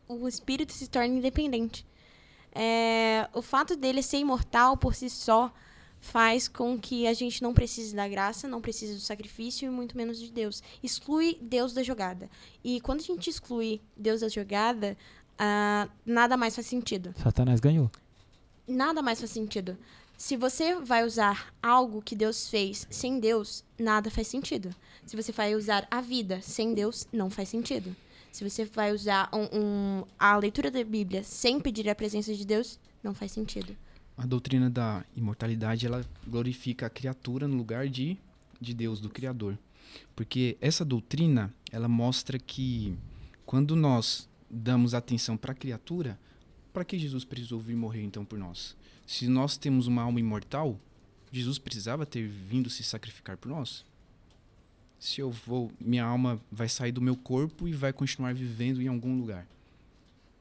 O espírito se torna independente. O fato dele ser imortal por si só faz com que a gente não precise da graça, não precise do sacrifício e muito menos de Deus. Exclui Deus da jogada. E quando a gente exclui Deus da jogada, nada mais faz sentido. Satanás ganhou. Nada mais faz sentido. Se você vai usar algo que Deus fez sem Deus, nada faz sentido. Se você vai usar a vida sem Deus, não faz sentido. Se você vai usar a leitura da Bíblia sem pedir a presença de Deus, não faz sentido. A doutrina da imortalidade, ela glorifica a criatura no lugar de Deus, do Criador. Porque essa doutrina, ela mostra que quando nós damos atenção para a criatura, para que Jesus precisou vir morrer então por nós? Se nós temos uma alma imortal, Jesus precisava ter vindo se sacrificar por nós? Se minha alma vai sair do meu corpo e vai continuar vivendo em algum lugar.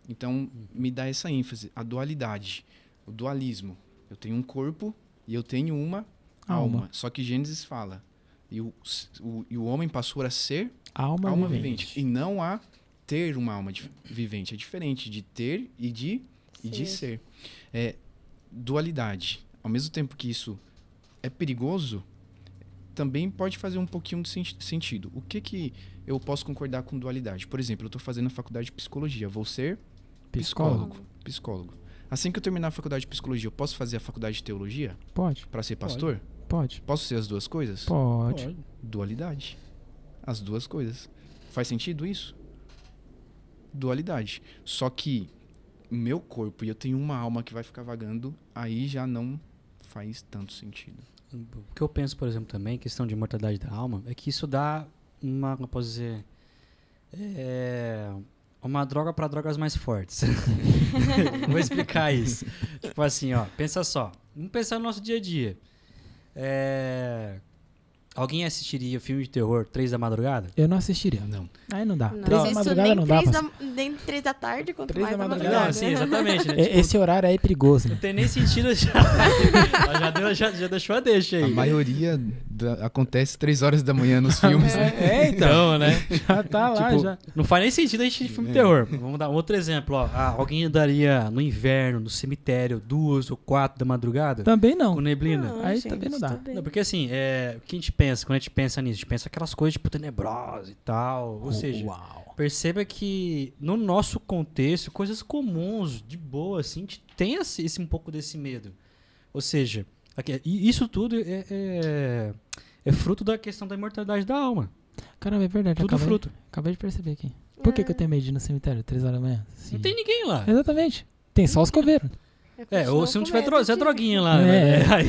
Então, me dá essa ênfase, a dualidade. O dualismo. Eu tenho um corpo e eu tenho uma alma. Só que Gênesis fala. E o homem passou a ser alma vivente. E não a ter uma alma vivente. É diferente de ter e de ser. Dualidade. Ao mesmo tempo que isso é perigoso, também pode fazer um pouquinho de sentido. O que eu posso concordar com dualidade? Por exemplo, eu estou fazendo a faculdade de psicologia. Vou ser psicólogo. Assim que eu terminar a faculdade de psicologia, eu posso fazer a faculdade de teologia? Pode. Para ser pastor? Pode. Posso ser as duas coisas? Pode. Dualidade. As duas coisas. Faz sentido isso? Dualidade. Só que o meu corpo e eu tenho uma alma que vai ficar vagando, aí já não faz tanto sentido. O que eu penso, por exemplo, também, questão de imortalidade da alma, é que isso dá uma, como eu posso dizer, uma droga para drogas mais fortes. Vou explicar isso. Tipo assim, ó, pensa só. Vamos pensar no nosso dia a dia. Alguém assistiria filme de terror 3 da madrugada? Eu não assistiria. Não. Aí não dá. Não 3 da assisto madrugada nem não dá. nem 3 da tarde, quanto 3 mais da da madrugada. madrugada. Não, sim, exatamente. Né? Tipo, Esse horário aí é perigoso, não né? tem nem sentido já deixou a deixa aí. A maioria acontece 3 horas da manhã nos filmes. Então, né? Já tá lá, Tipo, já. não faz nem sentido a gente de filme de terror. Vamos dar um outro exemplo. Ó. Alguém andaria no inverno, no cemitério, 2 ou 4 da madrugada? Também não. Com neblina? Não, Aí gente, também não dá. tudo bem. Não, porque assim, o que a gente pensa, quando a gente pensa nisso? A gente pensa aquelas coisas tipo tenebrosas e tal. Ou seja, Uau. perceba que no nosso contexto, coisas comuns, de boa, assim, a gente tem um pouco desse medo. Ou seja, isso tudo é fruto da questão da imortalidade da alma. Caramba, é verdade. Tudo fruto. Acabei de perceber aqui. Por que eu tenho medo de ir no cemitério 3 horas da manhã? Não tem ninguém lá. Exatamente. Tem só os coveiros. Ou se não tiver medo se é de- droguinha lá. É. Né? Aí,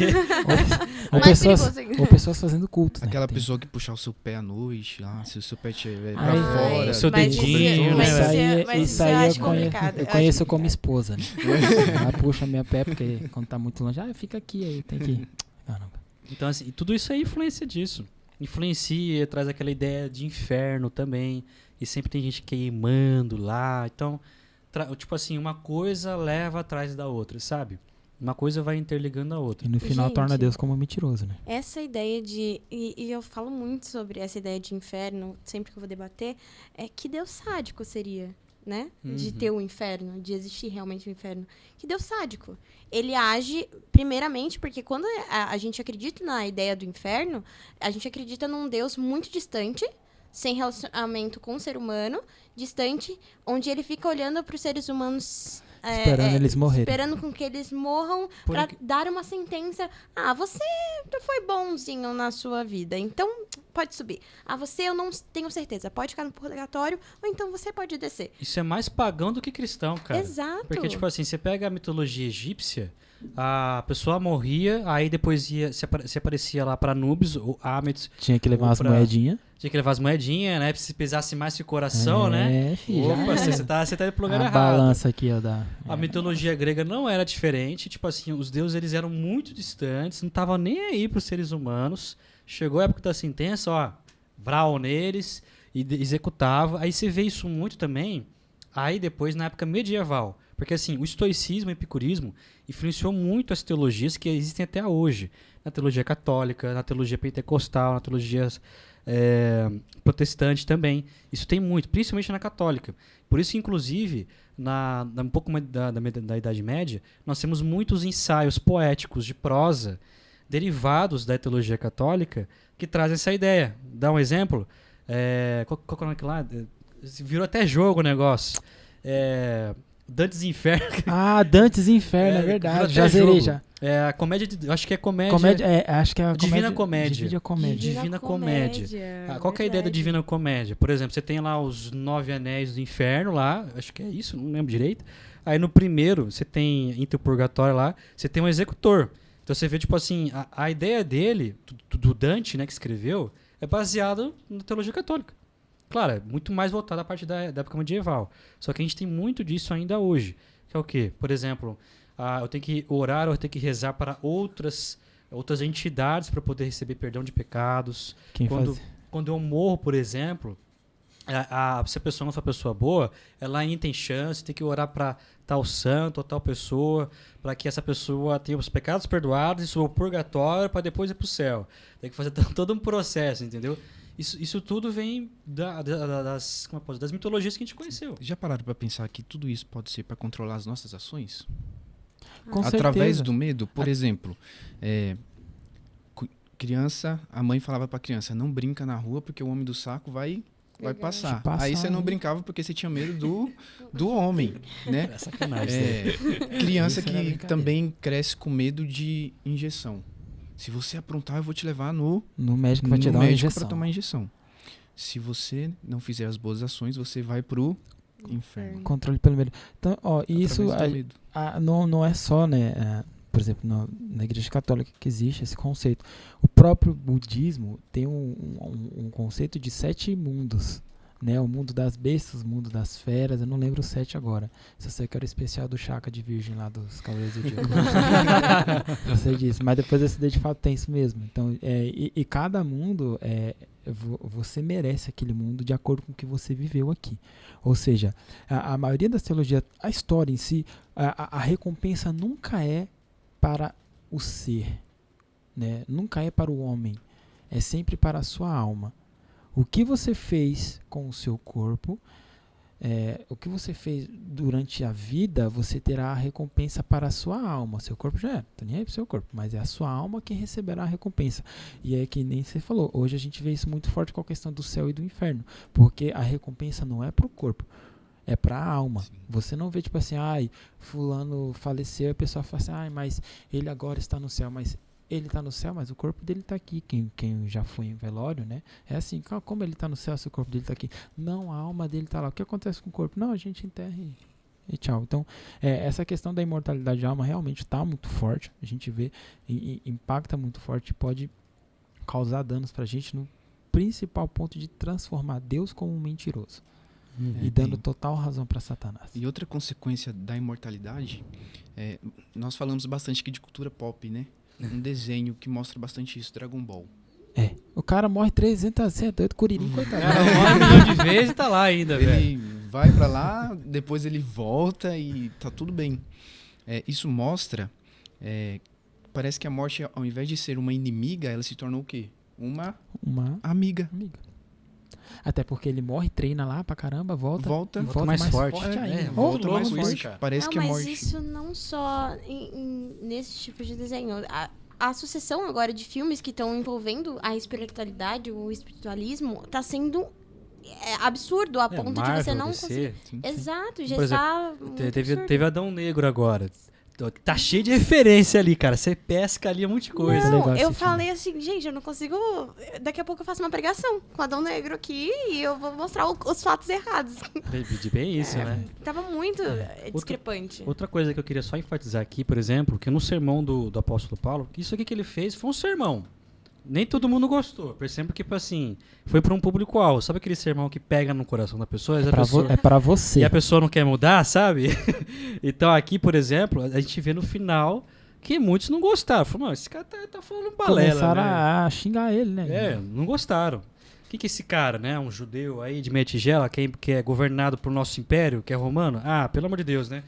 Ou Mais pessoas, perigoso ainda. ou pessoas fazendo cultos, né? Aquela Tem- pessoa que puxar o seu pé à noite, lá, se o seu pé estiver pra Ai, fora. o seu mas dedinho, isso- né, mas Isso velho? aí, mas isso eu aí acho complicado, eu eu conheço acho como complicado. esposa, né? Ela puxa minha pé porque quando tá muito longe, fica aqui aí, tem que ir. Caramba. então, assim, tudo isso é influência disso. Influencia, traz aquela ideia de inferno também. E sempre tem gente queimando lá. Então, tipo assim, uma coisa leva atrás da outra, sabe? Uma coisa vai interligando a outra. E no final Gente. torna Deus como mentiroso, né? Essa ideia de. E eu falo muito sobre essa ideia de inferno, sempre que eu vou debater, é que Deus sádico seria, né? De Uhum. ter o inferno, de existir realmente o inferno. Que Deus sádico. Ele age, primeiramente, porque quando a gente acredita na ideia do inferno, a gente acredita num Deus muito distante, sem relacionamento com o ser humano, distante, onde ele fica olhando para os seres humanos. Esperando eles morrerem. Esperando com que eles morram Por pra inc- dar uma sentença. Ah, você foi bonzinho na sua vida, então pode subir. Ah, você eu não tenho certeza, pode ficar no purgatório, ou então você pode descer. Isso é mais pagão do que cristão, cara. Exato. Porque, tipo assim, você pega a mitologia egípcia, a pessoa morria, aí depois se aparecia lá pra Anubis, ou Amet, Tinha que levar umas pra- moedinhas. tinha que levar as moedinhas, né? Se pesasse mais o coração, né? É, filho. já Opa, era. você tá indo pro lugar A errado. balança aqui, ó, da... A mitologia grega não era diferente, tipo assim, os deuses eles eram muito distantes, não estavam nem aí pros seres humanos. Chegou a época da sentença, ó, vral neles e executava. Aí você vê isso muito também, aí depois na época medieval. Porque assim, o estoicismo e o epicurismo influenciou muito as teologias que existem até hoje. Na teologia católica, na teologia pentecostal, na teologia protestante também. Isso tem muito, principalmente na católica. Por isso, inclusive, um pouco mais da Idade Média, nós temos muitos ensaios poéticos de prosa derivados da teologia católica que trazem essa ideia. Dá um exemplo? Qual é o nome lá? Virou até jogo o negócio. Dantes Inferno. Ah, Dantes Inferno, é virou verdade. até Já zerei, jogo. já. A comédia, acho que é comédia. Acho que é a Divina Comédia. Divina Comédia. Divina Comédia. Qual que é a ideia da Divina Comédia? Por exemplo, você tem lá os 9 anéis do inferno lá, acho que é isso, não lembro direito. Aí no primeiro, você tem Into Purgatório lá, você tem um executor. Então você vê, tipo assim, a ideia dele, do Dante, né, que escreveu, é baseado na teologia católica. Claro, é muito mais voltada à parte da época medieval. Só que a gente tem muito disso ainda hoje. Que é o quê? Por exemplo, eu tenho que orar, eu tenho que rezar para outras entidades para poder receber perdão de pecados. Quem Quando, faz? quando eu morro, por exemplo, se a pessoa não for uma pessoa boa, ela ainda tem chance, tem que orar para tal santo ou tal pessoa, para que essa pessoa tenha os pecados perdoados e suba ao purgatório para depois ir para o céu. Tem que fazer todo um processo, entendeu? Isso tudo vem das mitologias que a gente conheceu. Já pararam pra pensar que tudo isso pode ser pra controlar as nossas ações? Com Através certeza. do medo, por exemplo, criança, a mãe falava pra criança, não brinca na rua porque o homem do saco vai passar. Te passar, Aí você não né? brincava porque você tinha medo do homem, né? É sacanagem. Criança Isso era que brincadeira. também cresce com medo de injeção. Se você aprontar, eu vou te levar no médico vai te dar uma médico injeção. para tomar injeção. Se você não fizer as boas ações, você vai pro inferno. Controle pelo medo. Então, ó, isso Através do medo. não é só, né? Por exemplo, na Igreja Católica que existe esse conceito. O próprio budismo tem um conceito de 7 mundos. Né, o mundo das bestas, o mundo das feras, eu não lembro o 7 agora. Só sei que era o especial do Chaka de Virgem lá dos Cavaleiros do Zodíaco. Eu sei disso, mas depois esse daí de fato tem isso mesmo. Então, e cada mundo, você merece aquele mundo de acordo com o que você viveu aqui. Ou seja, a maioria das teologias, a história em si, a recompensa nunca é para o ser, né? Nunca é para o homem, é sempre para a sua alma. O que você fez com o seu corpo, o que você fez durante a vida, você terá a recompensa para a sua alma. Seu corpo já tá nem aí pro seu corpo, mas é a sua alma quem receberá a recompensa. E é que nem você falou, hoje a gente vê isso muito forte com a questão do céu e do inferno, porque a recompensa não é pro corpo, é pra alma. Sim. Você não vê tipo assim, fulano faleceu, e a pessoa fala assim, mas ele agora está no céu, mas ele está no céu, mas o corpo dele está aqui. Quem já foi em velório, né? É assim, como ele está no céu se o corpo dele está aqui? Não, a alma dele está lá. O que acontece com o corpo? Não, a gente enterra e tchau. Então, essa questão da imortalidade da alma realmente está muito forte. A gente vê, impacta muito forte e pode causar danos para a gente no principal ponto de transformar Deus como um mentiroso. E dando total razão para Satanás. E outra consequência da imortalidade, nós falamos bastante aqui de cultura pop, né? Um desenho que mostra bastante isso, Dragon Ball. O cara morre 308 Kuririn, coitado. Morre 1 milhão de vezes e tá lá ainda, velho. Ele vai pra lá, depois ele volta e tá tudo bem. Isso mostra, parece que a morte, ao invés de ser uma inimiga, ela se tornou o quê? Uma amiga. Até porque ele morre, treina lá pra caramba, volta Volta mais forte. ainda. Volta mais louco isso, forte. cara. Parece Não, que a mas morte... isso não só nesse tipo de desenho. A sucessão agora de filmes que estão envolvendo a espiritualidade, o espiritualismo, tá sendo absurdo a ponto de você não conseguir. Sim. Exato, já Por está muito absurdo. Teve Adão Negro agora. Tá cheio de referência ali, cara. Você pesca ali um monte de coisa. Não, legal eu esse falei assim, gente, eu não consigo... Daqui a pouco eu faço uma pregação com Adão Negro aqui e eu vou mostrar os fatos errados. De bem isso, né? Tava muito discrepante. Outra coisa que eu queria só enfatizar aqui, por exemplo, que no sermão do apóstolo Paulo, isso aqui que ele fez foi um sermão. Nem todo mundo gostou. Percebo que, tipo assim, foi para um público-alvo. Sabe aquele sermão que pega no coração da pessoa? É pra você. E a pessoa não quer mudar, sabe? Então aqui, por exemplo, a gente vê no final que muitos não gostaram. Falaram, esse cara tá falando balela, Começaram né? a xingar ele, né? Não gostaram. O que esse cara, né? Um judeu aí de meia tigela, que é governado por nosso império, que é romano? Pelo amor de Deus, né?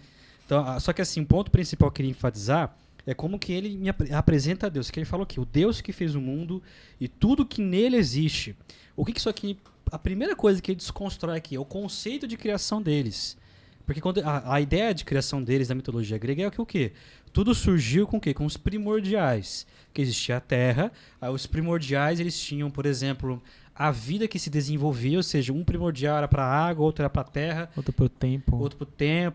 Então, só que assim, o ponto principal que eu queria enfatizar é como que ele me apresenta a Deus. Que ele falou que o Deus que fez o mundo e tudo que nele existe. O que isso aqui... A primeira coisa que ele desconstrói aqui é o conceito de criação deles. Porque quando a ideia de criação deles da mitologia grega é o quê? Tudo surgiu com o quê? Com os primordiais. Que existia a Terra. Os primordiais, eles tinham, por exemplo, a vida que se desenvolvia. Ou seja, um primordial era para a água, outro era para a terra. Outro pro tempo.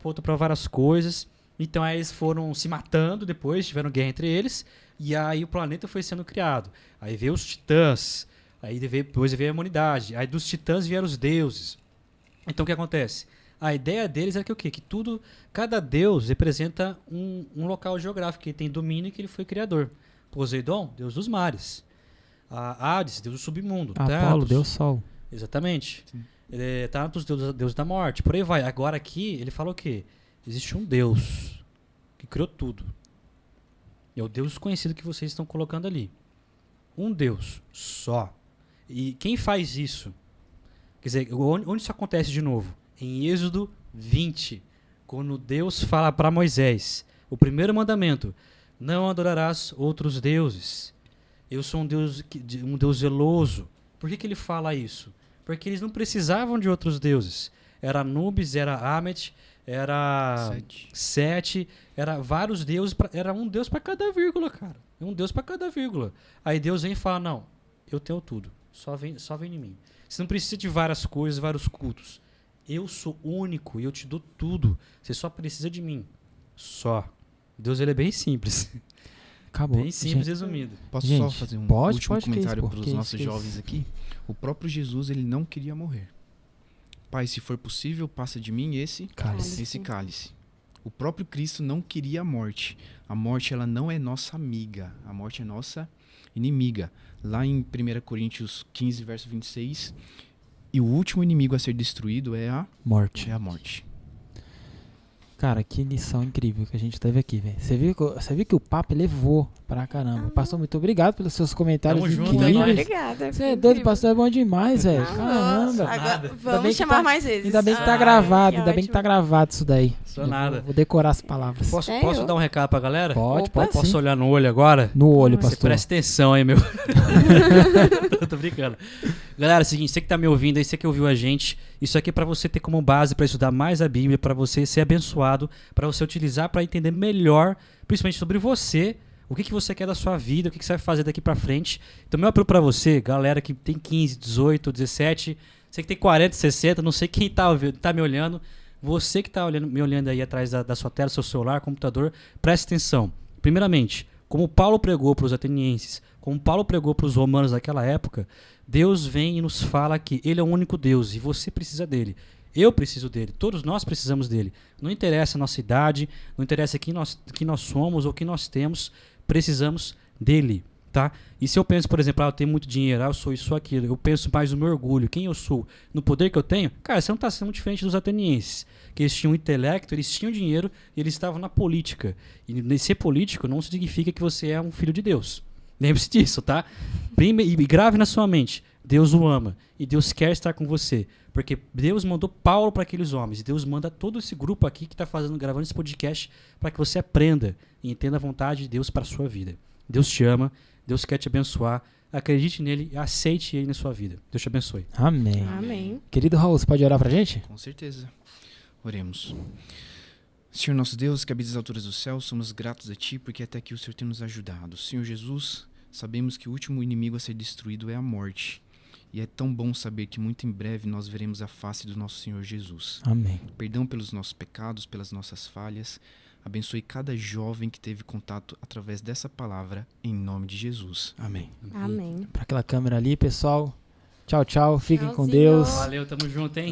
Outro para várias coisas. Então aí eles foram se matando depois, tiveram guerra entre eles, e aí o planeta foi sendo criado. Aí veio os titãs, aí depois veio a humanidade, aí dos titãs vieram os deuses. Então o que acontece? A ideia deles era que o quê? Que cada deus representa um local geográfico, que ele tem domínio e que ele foi criador. Poseidon, deus dos mares. Hades, deus do submundo. Apolo, deus sol. Exatamente. Thanatos, deus da morte. Por aí vai. Agora aqui, ele fala o quê? Existe um Deus que criou tudo. É o Deus desconhecido que vocês estão colocando ali. Um Deus só. E quem faz isso? Quer dizer, onde isso acontece de novo? Em Êxodo 20. Quando Deus fala para Moisés. O primeiro mandamento. Não adorarás outros deuses. Eu sou um Deus zeloso. Por que ele fala isso? Porque eles não precisavam de outros deuses. Era Anubis, era Amet, era Sete, era vários deuses, era um deus para cada vírgula, cara. Um deus para cada vírgula. Aí Deus vem e fala, não, eu tenho tudo, só vem em mim. Você não precisa de várias coisas, vários cultos. Eu sou único e eu te dou tudo. Você só precisa de mim. Só. Deus, ele é bem simples. Acabou. Bem simples, Gente, resumido. Posso Gente, só fazer um pode, último que é isso, comentário pô, para que os isso, nossos que isso. jovens aqui? O próprio Jesus, ele não queria morrer. Pai, se for possível, passa de mim esse Cálice. cálice. O próprio Cristo não queria a morte. A morte, ela não é nossa amiga. A morte é nossa inimiga. Lá em 1 Coríntios 15, verso 26, e o último inimigo a ser destruído é a Morte. morte. Cara, que lição incrível que a gente teve aqui, velho. Você viu que o papo levou pra caramba. Pastor, muito obrigado pelos seus comentários Tamo junto, Muito hein, incríveis. obrigada. Você é doido, pastor, é bom demais, velho. Nossa, Caramba. agora Ainda bem vamos que chamar tá- mais vezes. Ainda bem que tá Ai, gravado, que ainda bem que tá ótimo. gravado isso daí. Sou Eu nada. Vou decorar as palavras. Posso dar um recado pra galera? Pode, Opa. pode Posso sim. olhar no olho agora? No olho, Você Você pastor. presta atenção aí, meu. Tô brincando. Galera, é o seguinte, você que tá me ouvindo aí, você que ouviu a gente, isso aqui é pra você ter como base pra estudar mais a Bíblia, pra você ser abençoado, pra você utilizar pra entender melhor, principalmente sobre você, o que você quer da sua vida, o que você vai fazer daqui pra frente. Então, meu apelo pra você, galera que tem 15, 18, 17, você que tem 40, 60, não sei quem tá me olhando, você que tá me olhando aí atrás da sua tela, seu celular, computador, preste atenção. Primeiramente, como Paulo pregou para os atenienses, como Paulo pregou para os romanos naquela época, Deus vem e nos fala que Ele é o único Deus e você precisa dele. Eu preciso dele, todos nós precisamos dele. Não interessa a nossa idade, não interessa quem nós somos ou quem nós temos, precisamos dele, tá? E se eu penso, por exemplo, eu tenho muito dinheiro, eu sou isso ou aquilo, eu penso mais no meu orgulho, quem eu sou, no poder que eu tenho, cara, você não está sendo muito diferente dos atenienses, que eles tinham intelecto, eles tinham dinheiro e eles estavam na política. E ser político não significa que você é um filho de Deus. Lembre-se disso, tá? E grave na sua mente, Deus o ama e Deus quer estar com você, porque Deus mandou Paulo para aqueles homens e Deus manda todo esse grupo aqui que está gravando esse podcast para que você aprenda e entenda a vontade de Deus para a sua vida. Deus te ama, Deus quer te abençoar, acredite nele e aceite ele na sua vida. Deus te abençoe. Amém. Amém. Querido Raul, você pode orar pra gente? Com certeza. Oremos. Senhor nosso Deus, que habitas as alturas do céu, somos gratos a Ti, porque até aqui o Senhor tem nos ajudado. Senhor Jesus, sabemos que o último inimigo a ser destruído é a morte. E é tão bom saber que muito em breve nós veremos a face do nosso Senhor Jesus. Amém. Perdão pelos nossos pecados, pelas nossas falhas. Abençoe cada jovem que teve contato através dessa palavra, em nome de Jesus. Amém. Amém. Pra aquela câmera ali, pessoal. Tchau, tchau. Fiquem com Tchauzinho. Deus. Valeu, tamo junto, hein?